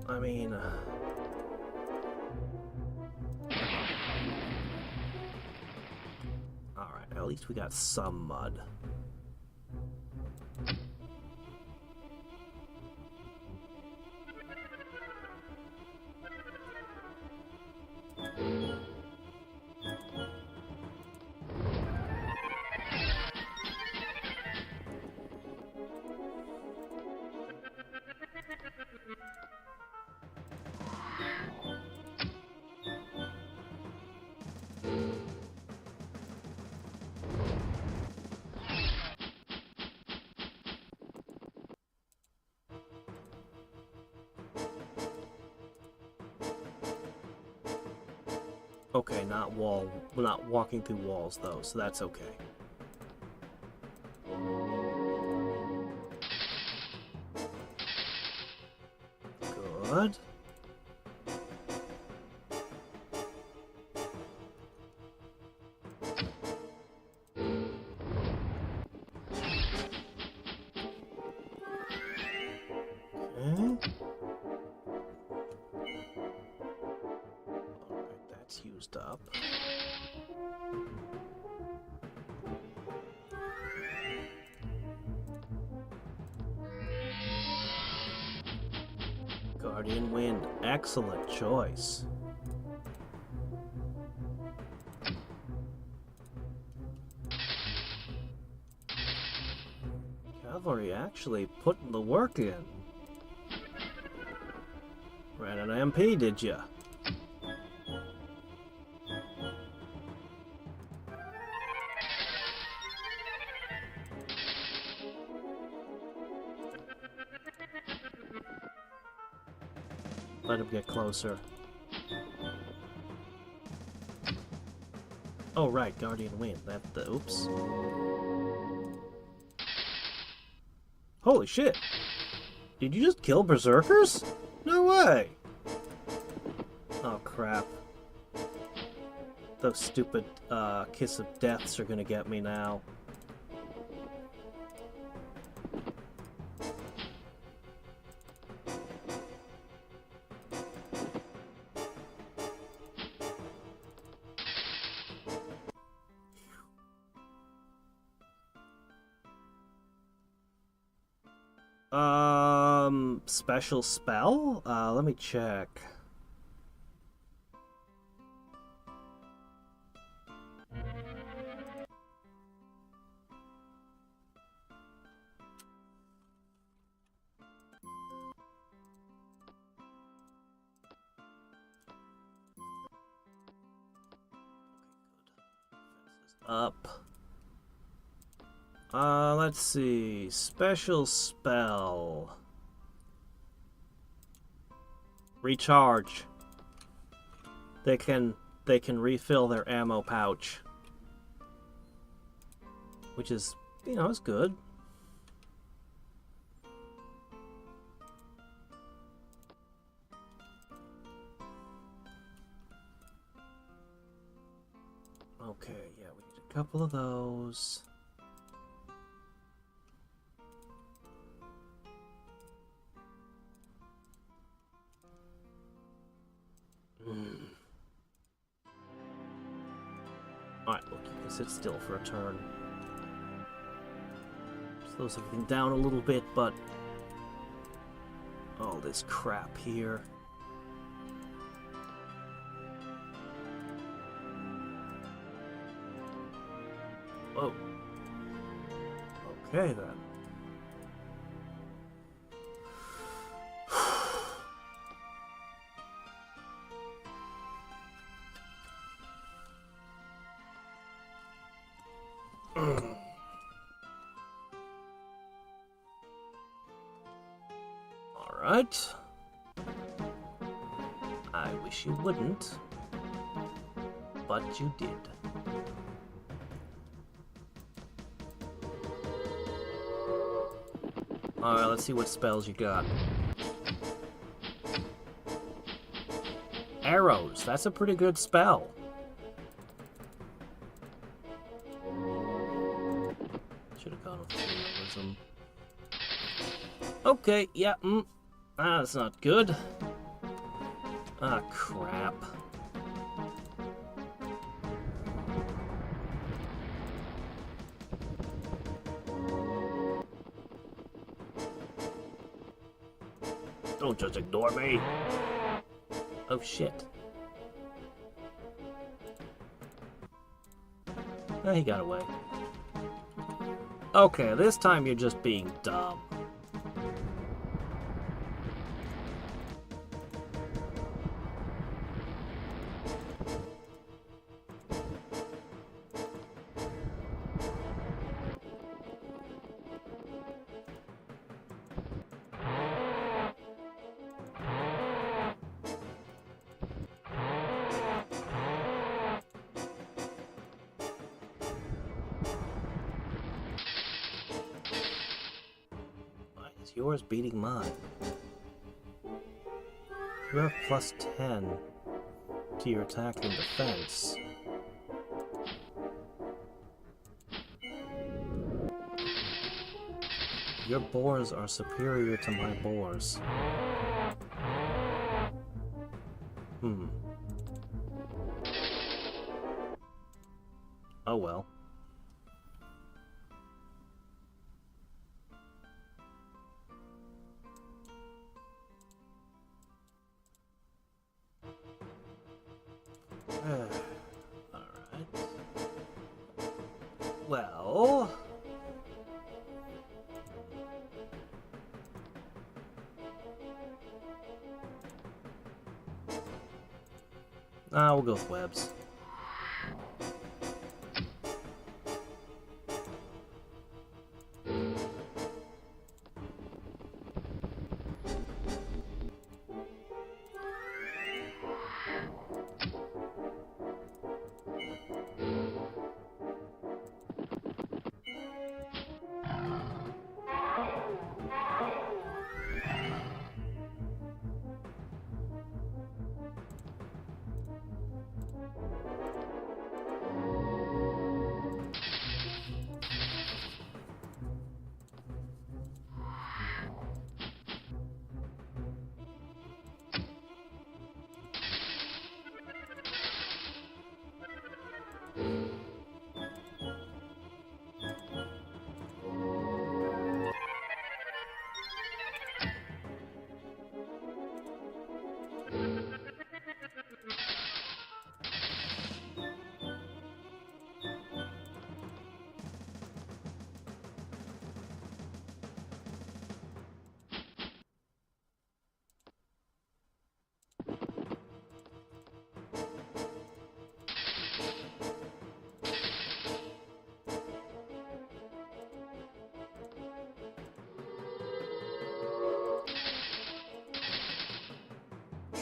I mean... Alright, at least we got some mud. Okay, not walking through walls though, so that's okay. Good. Okay. Used up. Guardian Wind, excellent choice. Cavalry actually putting the work in. Ran an MP, did ya? Let him get closer. Oh, right, Guardian Wind. That's the... Oops. Holy shit! Did you just kill berserkers? No way! Oh, crap. Those stupid, Kiss of Deaths are gonna get me now. Special spell? Let me check. Up. Let's see. Special spell. Recharge. They can refill their ammo pouch. Which is, you know, it's good. Okay, yeah, we need a couple of those. Alright, look, you can sit still for a turn. Slows everything down a little bit, but... all this crap here. Whoa. Okay, then. Alright. I wish you wouldn't, but you did. Alright, let's see what spells you got. Arrows. That's a pretty good spell. Should have gone with realism. Okay, yeah, that's not good. Ah, crap. Don't just ignore me. Oh, shit. Oh, he got away. Okay, this time you're just being dumb. Yours beating mine. You have plus 10 to your attack and defense. Your boars are superior to my boars. Oh well. Alright. Well... we'll go with webs.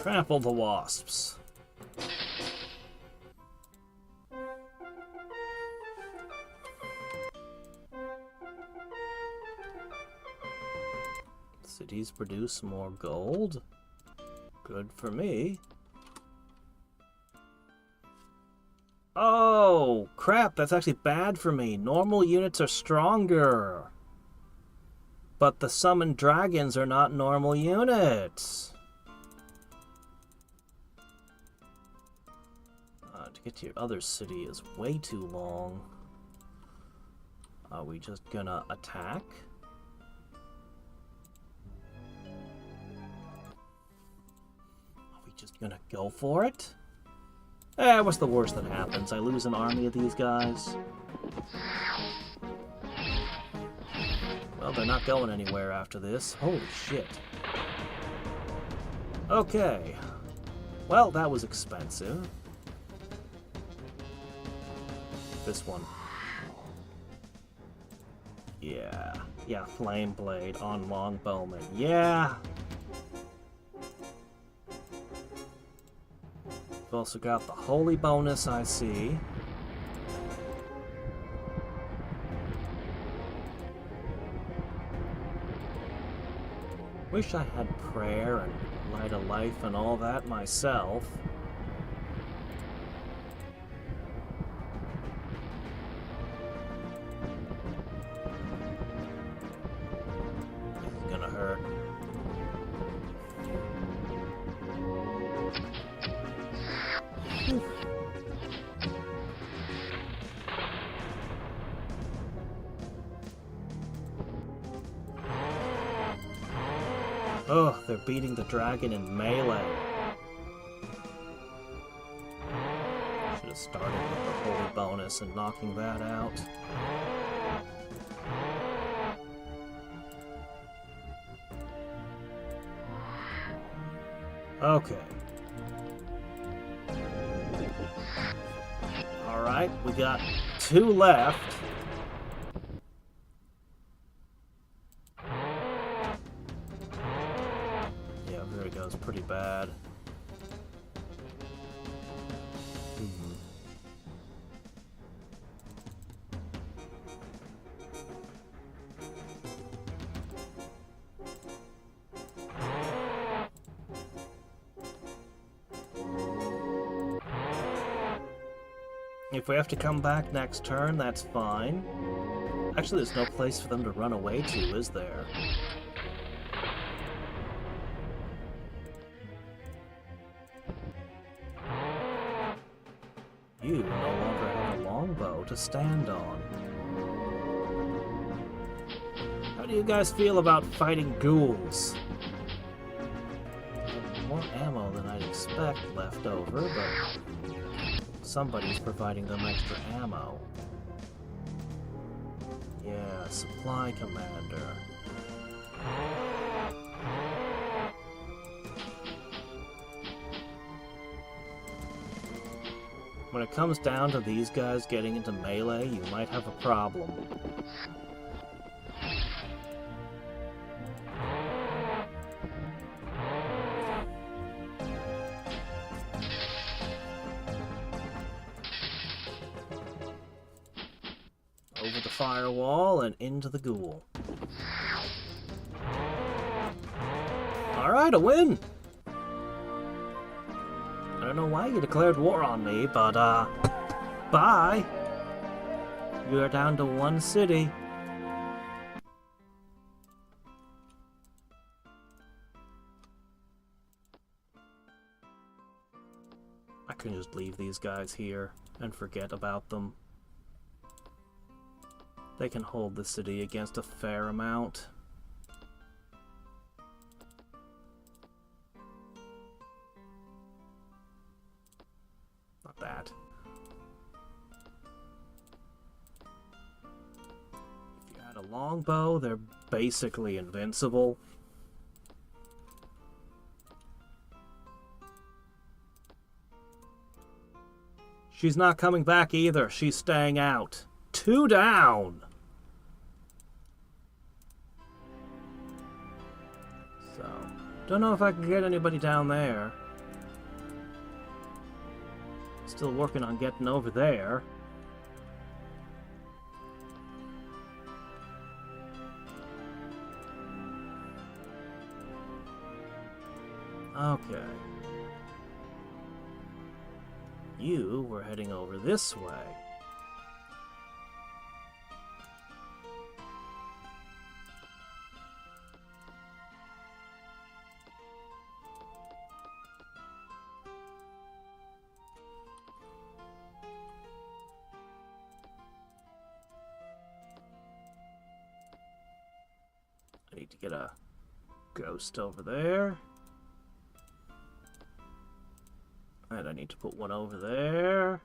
Trample the wasps. Cities produce more gold. Good for me. Oh, crap, that's actually bad for me. Normal units are stronger. But the summoned dragons are not normal units. To get to your other city is way too long. Are we just gonna attack? Are we just gonna go for it? What's the worst that happens? I lose an army of these guys? Well, they're not going anywhere after this. Holy shit. Okay. Well, that was expensive. This one. Yeah. Yeah, Flame Blade on Longbowman. Yeah! We've also got the Holy bonus, I see. Wish I had prayer and light of life and all that myself. This is gonna hurt. Oh, they're beating the dragon in melee. Should have started with the holy bonus and knocking that out. Okay. Alright, we got 2 left. Pretty bad. If we have to come back next turn, that's fine. Actually, there's no place for them to run away to, is there? You no longer have a longbow to stand on. How do you guys feel about fighting ghouls? More ammo than I'd expect left over, but somebody's providing them extra ammo. Yeah, supply commander. When it comes down to these guys getting into melee, you might have a problem. Over the firewall and into the ghoul. Alright, a win! I don't know why you declared war on me, but, bye! You are down to 1 city. I can just leave these guys here and forget about them. They can hold the city against a fair amount. Not that. If you had a longbow, they're basically invincible. She's not coming back either. She's staying out. 2 down! So, don't know if I can get anybody down there. Still working on getting over there. Okay. You were heading over this way. I need to get a ghost over there. And I need to put one over there.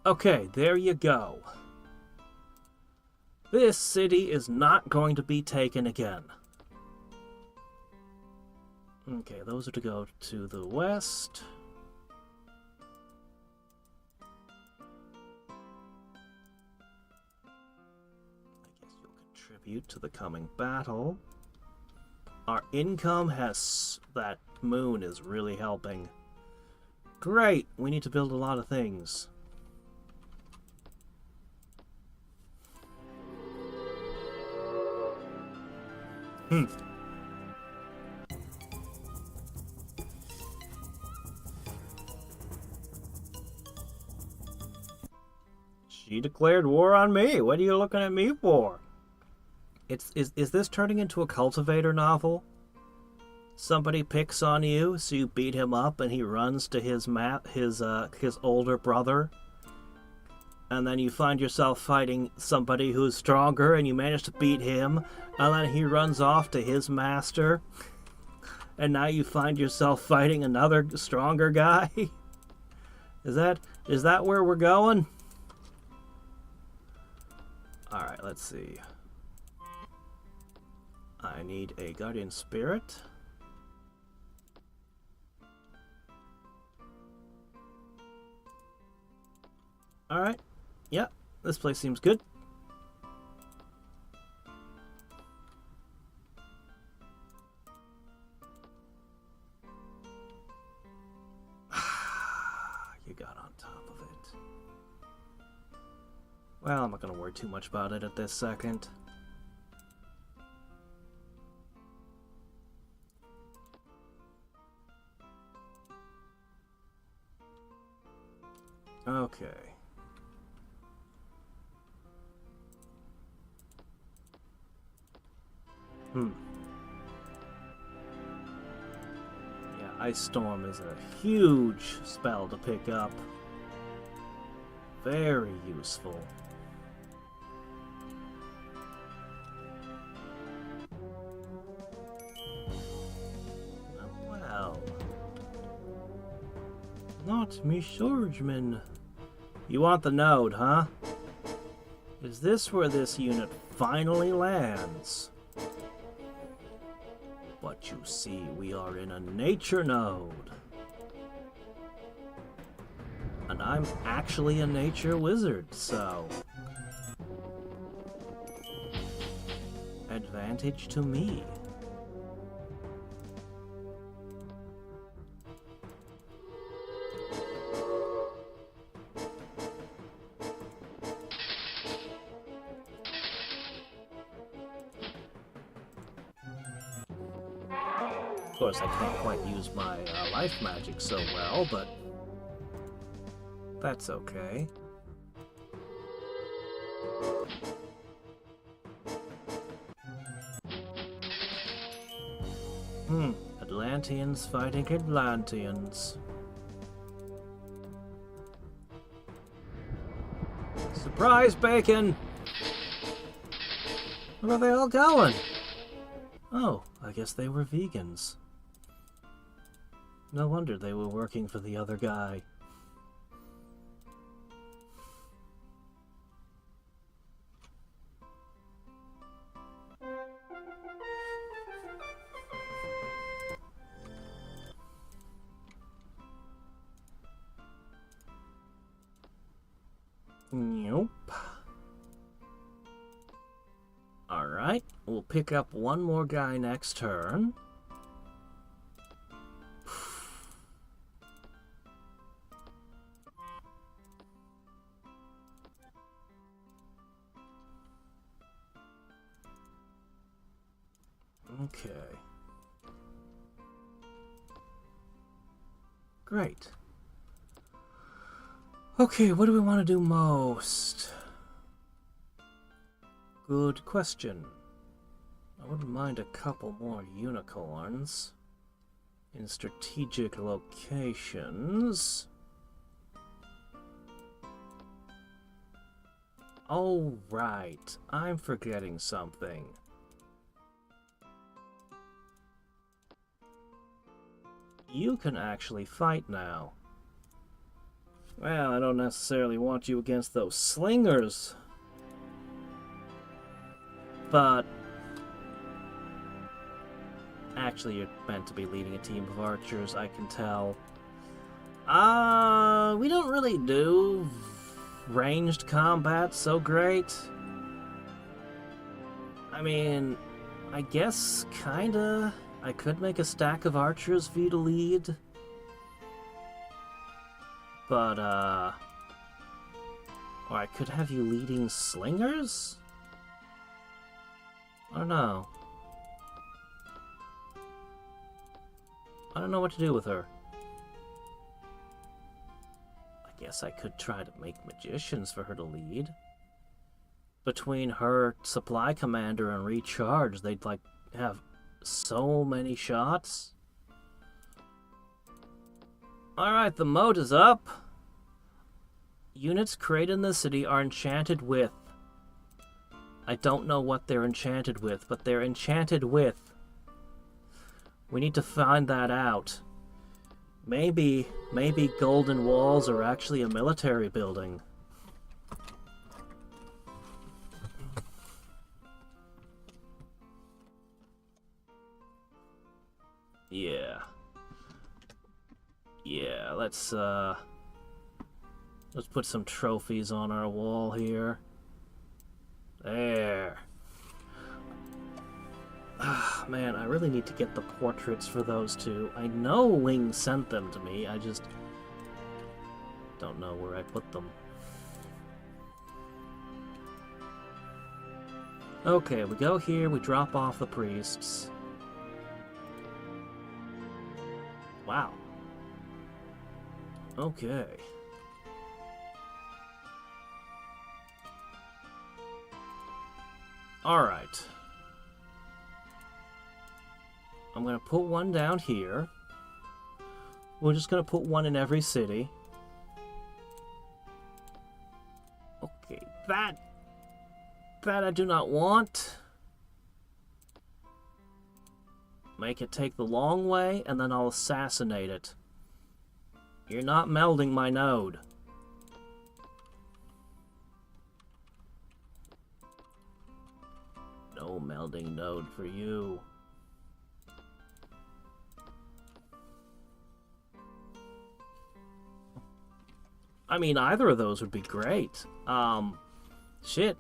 Okay, there you go. This city is not going to be taken again. Okay, those are to go to the west. I guess you'll contribute to the coming battle. Our income has... that moon is really helping. Great! We need to build a lot of things. Hmm. She declared war on me. What are you looking at me for? Is this turning into a cultivator novel? Somebody picks on you, so you beat him up, and he runs to his older brother, and then you find yourself fighting somebody who's stronger, and you manage to beat him, and then he runs off to his master, and now you find yourself fighting another stronger guy. Is that where we're going? All right, let's see. I need a guardian spirit. Alright. Yeah, this place seems good. You got on top of it. Well, I'm not gonna worry too much about it at this second. Okay. Yeah, Ice Storm is a huge spell to pick up. Very useful. Well. Not me swordsman. You want the node, huh? Is this where this unit finally lands? But you see, we are in a nature node. And I'm actually a nature wizard, so... advantage to me. Of course, I can't quite use my life magic so well, but that's okay. Atlanteans fighting Atlanteans. Surprise, bacon! Where are they all going? Oh, I guess they were vegans. No wonder they were working for the other guy. Nope. Alright, we'll pick up one more guy next turn. Okay. Great. Okay, what do we want to do most? Good question. I wouldn't mind a couple more unicorns in strategic locations. Oh, right. I'm forgetting something. You can actually fight now. Well, I don't necessarily want you against those slingers. But actually, you're meant to be leading a team of archers, I can tell. We don't really do ranged combat so great. I mean, I guess kinda. I could make a stack of archers for you to lead. But, or I could have you leading slingers? I don't know. I don't know what to do with her. I guess I could try to make magicians for her to lead. Between her supply commander and recharge, they'd like have so many shots. Alright, the moat is up. Units created in the city are enchanted with. I don't know what they're enchanted with, but they're enchanted with. We need to find that out. Maybe Golden Walls are actually a military building. Yeah. Yeah, let's put some trophies on our wall here. There. Ah, man, I really need to get the portraits for those two. I know Wing sent them to me, I just don't know where I put them. Okay, we go here, we drop off the priests. Wow. Okay. Alright. I'm going to put one down here. We're just going to put one in every city. Okay, that I do not want. Make it take the long way, and then I'll assassinate it. You're not melding my node. No melding node for you. I mean, either of those would be great. Shit.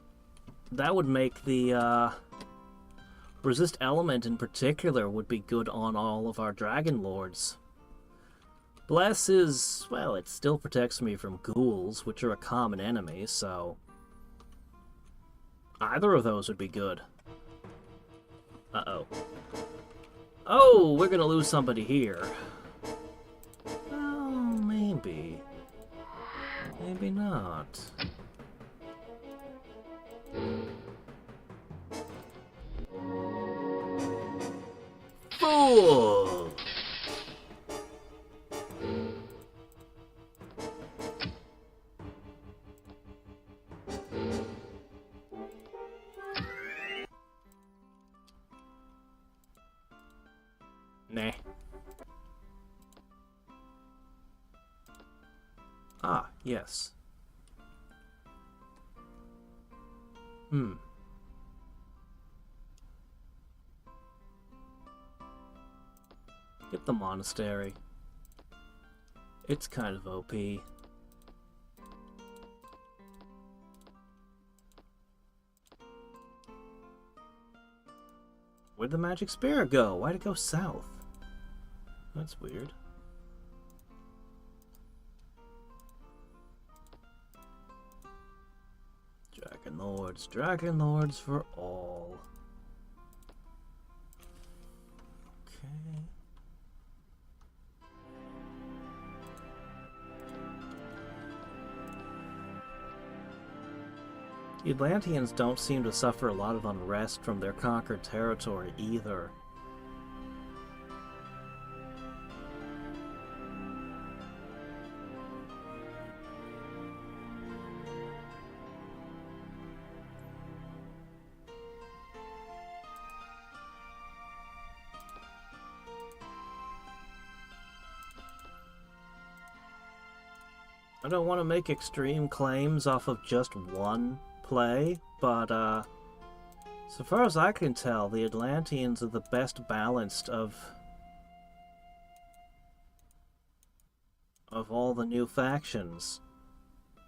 That would make the, resist element in particular would be good on all of our Dragon Lords. Bless is, well, it still protects me from ghouls, which are a common enemy, so either of those would be good. Uh-oh. Oh, we're gonna lose somebody here. Oh, maybe. Maybe not. Fool! Nah. Ah, yes. Get the monastery. It's kind of OP. Where'd the magic spear go? Why'd it go south? That's weird. Dragon Lords for all. Okay. The Atlanteans don't seem to suffer a lot of unrest from their conquered territory either. I don't want to make extreme claims off of just one play, but so far as I can tell, the Atlanteans are the best balanced of all the new factions.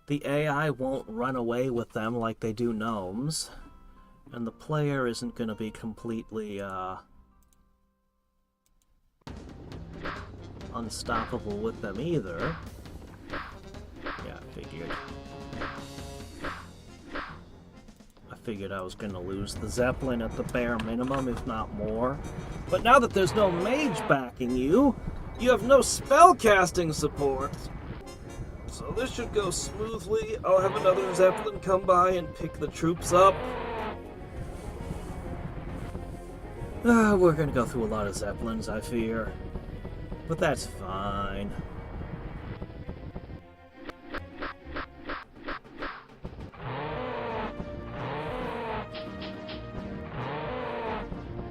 The AI won't run away with them like they do gnomes, and the player isn't going to be completely unstoppable with them either. Yeah, I figured I was gonna lose the Zeppelin at the bare minimum, if not more. But now that there's no mage backing you, You have no spellcasting support. So this should go smoothly. I'll have another Zeppelin come by and pick the troops up. We're gonna go through a lot of Zeppelins, I fear. But that's fine.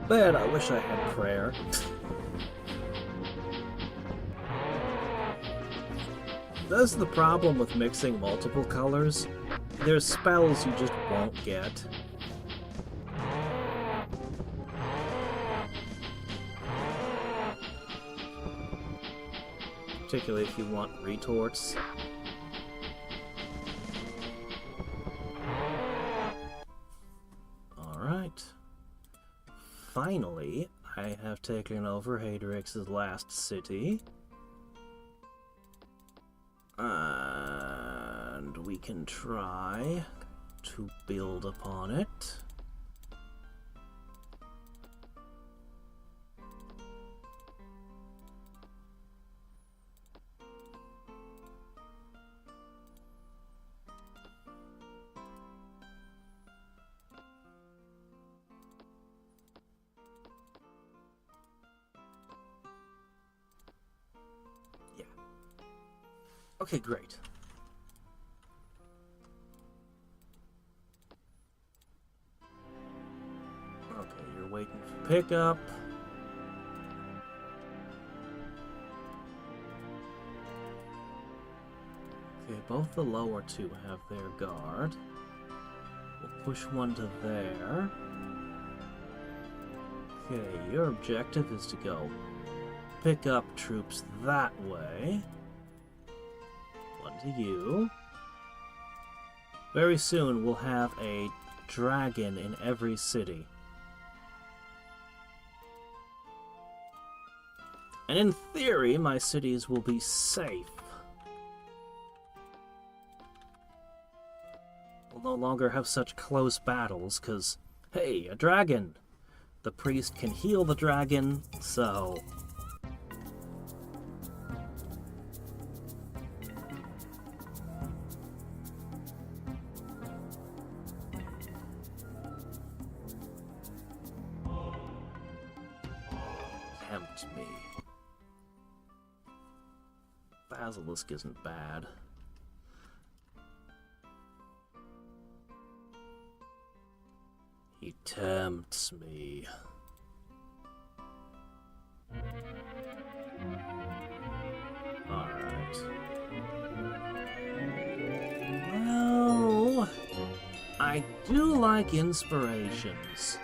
Man, I wish I had prayer. That's the problem with mixing multiple colors. There's spells you just won't get. Particularly if you want retorts. Alright. Finally, I have taken over Hadriex's last city. And we can try to build upon it. Okay, great. Okay, you're waiting for pickup. Okay, both the lower two have their guard. We'll push one to there. Okay, your objective is to go pick up troops that way. To you. Very soon we'll have a dragon in every city. And in theory, my cities will be safe. We'll no longer have such close battles, because, hey, a dragon! The priest can heal the dragon, so... Me. Basilisk isn't bad. He tempts me. Alright. Well, I do like inspirations.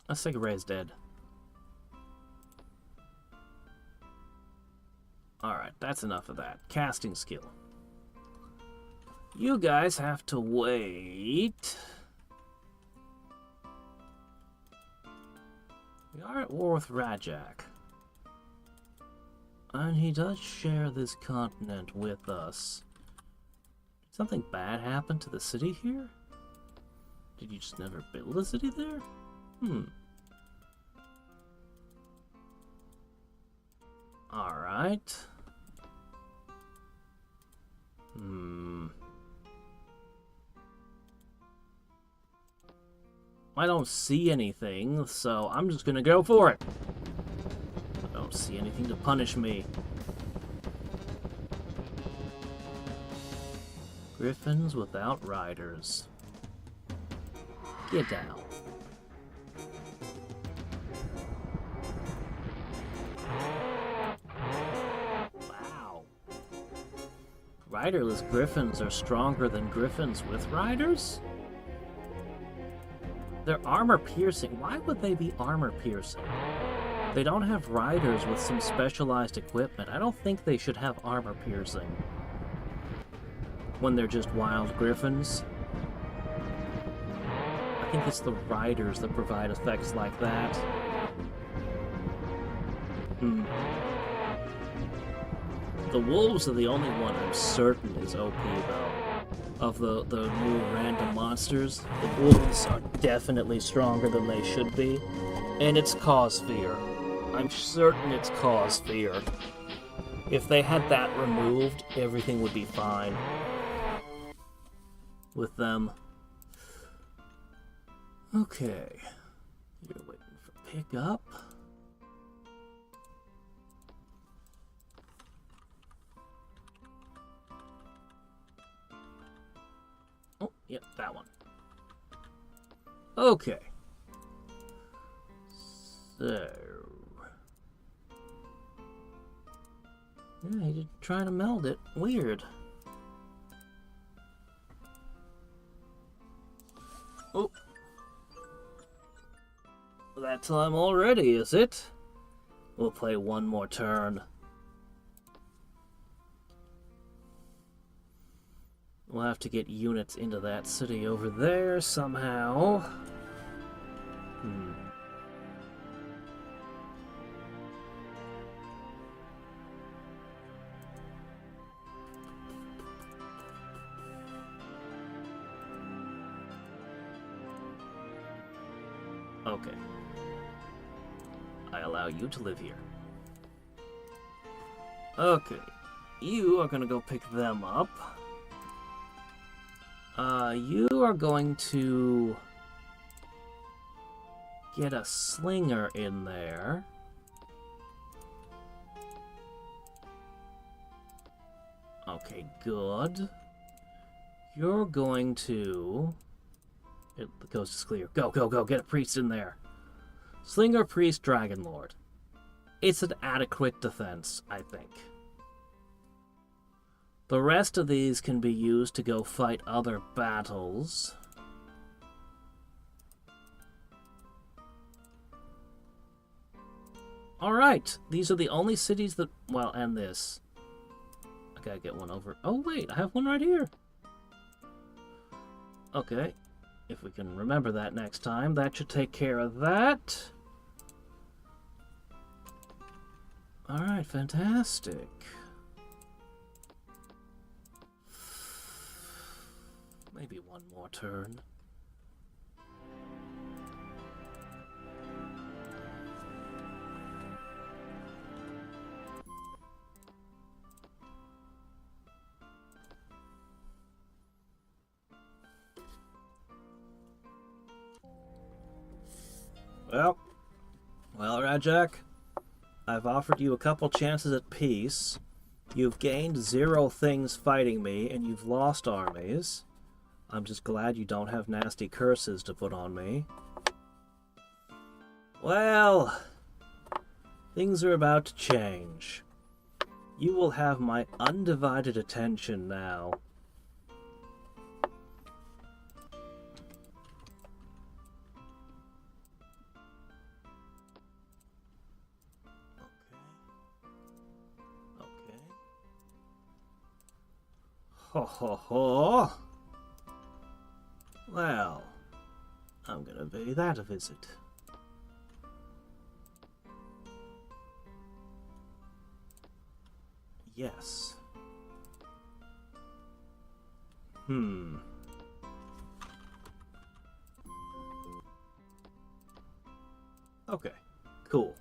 Let's take Ray's dead. Alright, that's enough of that. Casting skill. You guys have to wait. We are at war with Rajak. And he does share this continent with us. Did something bad happen to the city here? Did you just never build a city there? Alright. I don't see anything, so I'm just gonna go for it. I don't see anything to punish me. Griffins without riders. Get down. Wow. Riderless griffins are stronger than griffins with riders? They're armor-piercing. Why would they be armor-piercing? They don't have riders with some specialized equipment. I don't think they should have armor-piercing when they're just wild griffins. I think it's the riders that provide effects like that. The wolves are the only one I'm certain is OP, though. Of the new random monsters, the wolves are definitely stronger than they should be. And it's cause fear. I'm certain it's cause fear. If they had that removed, everything would be fine with them. Okay. You're waiting for pickup. Oh, yep, that one. Okay. So... yeah, he just trying to meld it. Weird. Oh. That time already, is it? We'll play one more turn. We'll have to get units into that city over there somehow. Okay. I allow you to live here. Okay. You are gonna go pick them up. You are going to get a slinger in there. Okay, good. You're going to... the coast is clear. Go, go, go. Get a priest in there. Slinger, priest, dragon lord. It's an adequate defense, I think. The rest of these can be used to go fight other battles. Alright, these are the only cities that... well, and this. I gotta get one over... oh wait, I have one right here. Okay, if we can remember that next time, that should take care of that. Alright, fantastic. Maybe one more turn. Well, Rajak, I've offered you a couple chances at peace. You've gained 0 things fighting me, and you've lost armies. I'm just glad you don't have nasty curses to put on me. Well, things are about to change. You will have my undivided attention now. Okay. Ho ho ho! Well, I'm gonna pay that a visit. Yes. Okay, cool.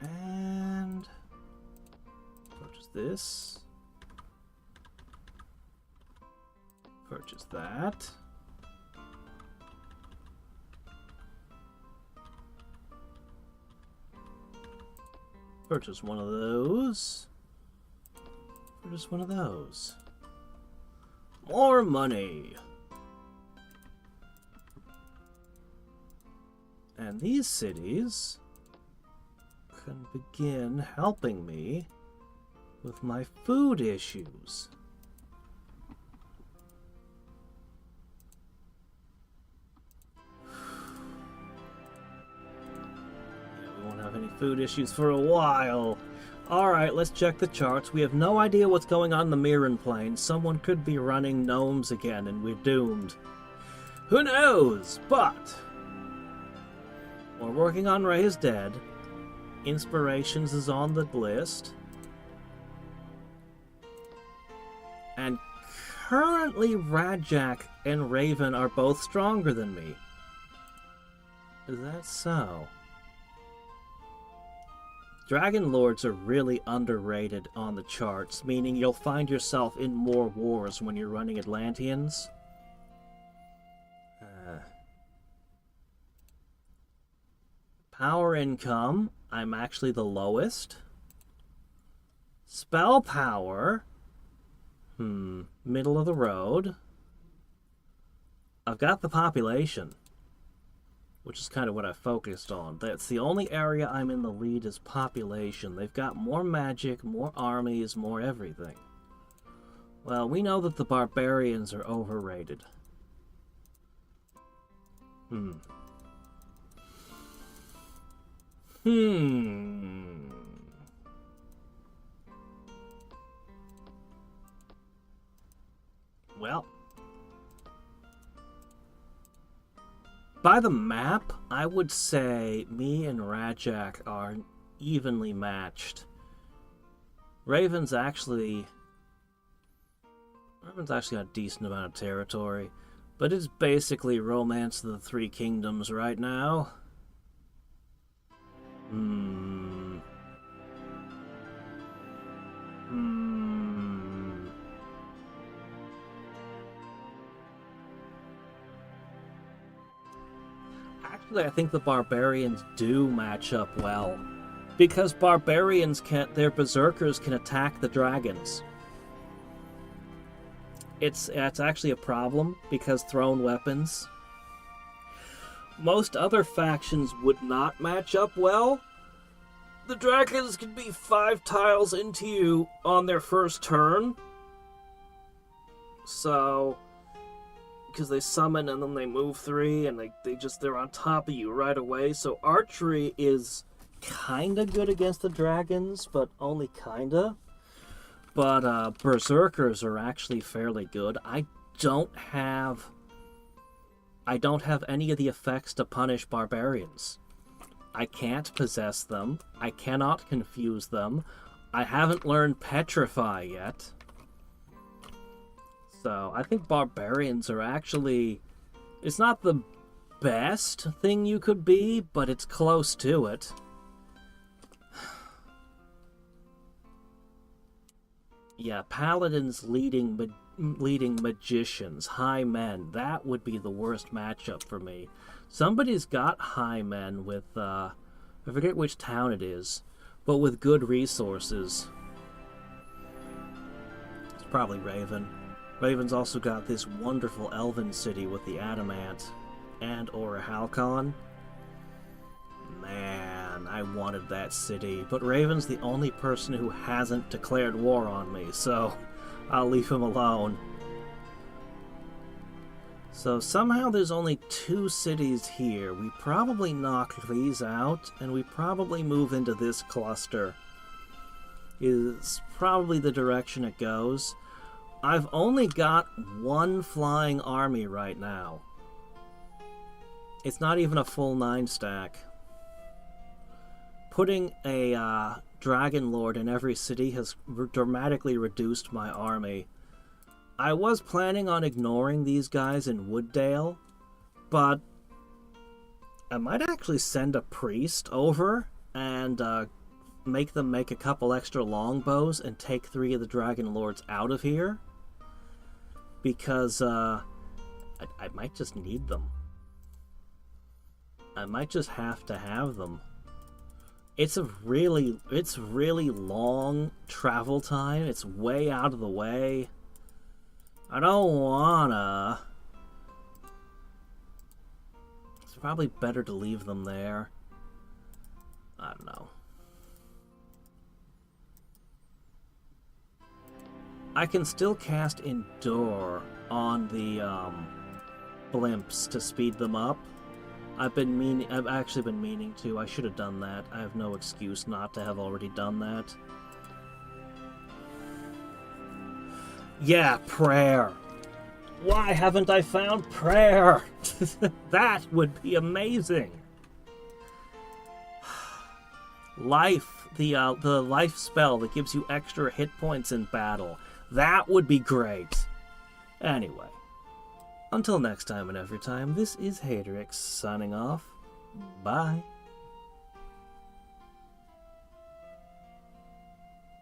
And... purchase this. Purchase that. Purchase one of those. Purchase one of those. More money. And these cities can begin helping me with my food issues. Any food issues for a while. Alright, let's check the charts. We have no idea what's going on in the Mirren Plain. Someone could be running gnomes again and we're doomed. Who knows? But we're working on Ray is Dead. Inspirations is on the list. And currently, Rajak and Raven are both stronger than me. Is that so? Dragon Lords are really underrated on the charts, meaning you'll find yourself in more wars when you're running Atlanteans. Power income, I'm actually the lowest. Spell power, middle of the road. I've got the population, which is kind of what I focused on. That's the only area I'm in the lead is population. They've got more magic, more armies, more everything. Well, we know that the barbarians are overrated. Well, by the map, I would say me and Rajak are evenly matched. Raven's actually got a decent amount of territory, but it's basically Romance of the Three Kingdoms right now. Actually, I think the barbarians do match up well, because barbarians their berserkers can attack the dragons. It's actually a problem because thrown weapons. Most other factions would not match up well. The dragons can be 5 tiles into you on their first turn. So, because they summon and then they move 3 and they're on top of you right away. So archery is kinda good against the dragons, but only kinda. But berserkers are actually fairly good. I don't have any of the effects to punish barbarians. I can't possess them. I cannot confuse them. I haven't learned Petrify yet. So I think barbarians are actually... It's not the best thing you could be, but it's close to it. Yeah, paladins leading magicians, high men. That would be the worst matchup for me. Somebody's got high men with, I forget which town it is, but with good resources. It's probably Raven. Raven's also got this wonderful elven city with the Adamant and Halcon. Man, I wanted that city, but Raven's the only person who hasn't declared war on me, so I'll leave him alone. So somehow there's only 2 cities here. We probably knock these out, and we probably move into this cluster. Is probably the direction it goes. I've only got 1 flying army right now. It's not even a full 9 stack. Putting a Dragon Lord in every city has dramatically reduced my army. I was planning on ignoring these guys in Wooddale, but I might actually send a priest over and make them make a couple extra longbows and take 3 of the Dragon Lords out of here, because I might just need them. I might just have to have them. It's really long travel time. It's way out of the way. I don't wanna. It's probably better to leave them there. I don't know. I can still cast Endure on the blimps to speed them up. I've actually been meaning to. I should have done that. I have no excuse not to have already done that. Yeah, prayer. Why haven't I found prayer? That would be amazing. Life, the life spell that gives you extra hit points in battle. That would be great. Anyway, until next time and every time, this is Hadriex signing off. Bye.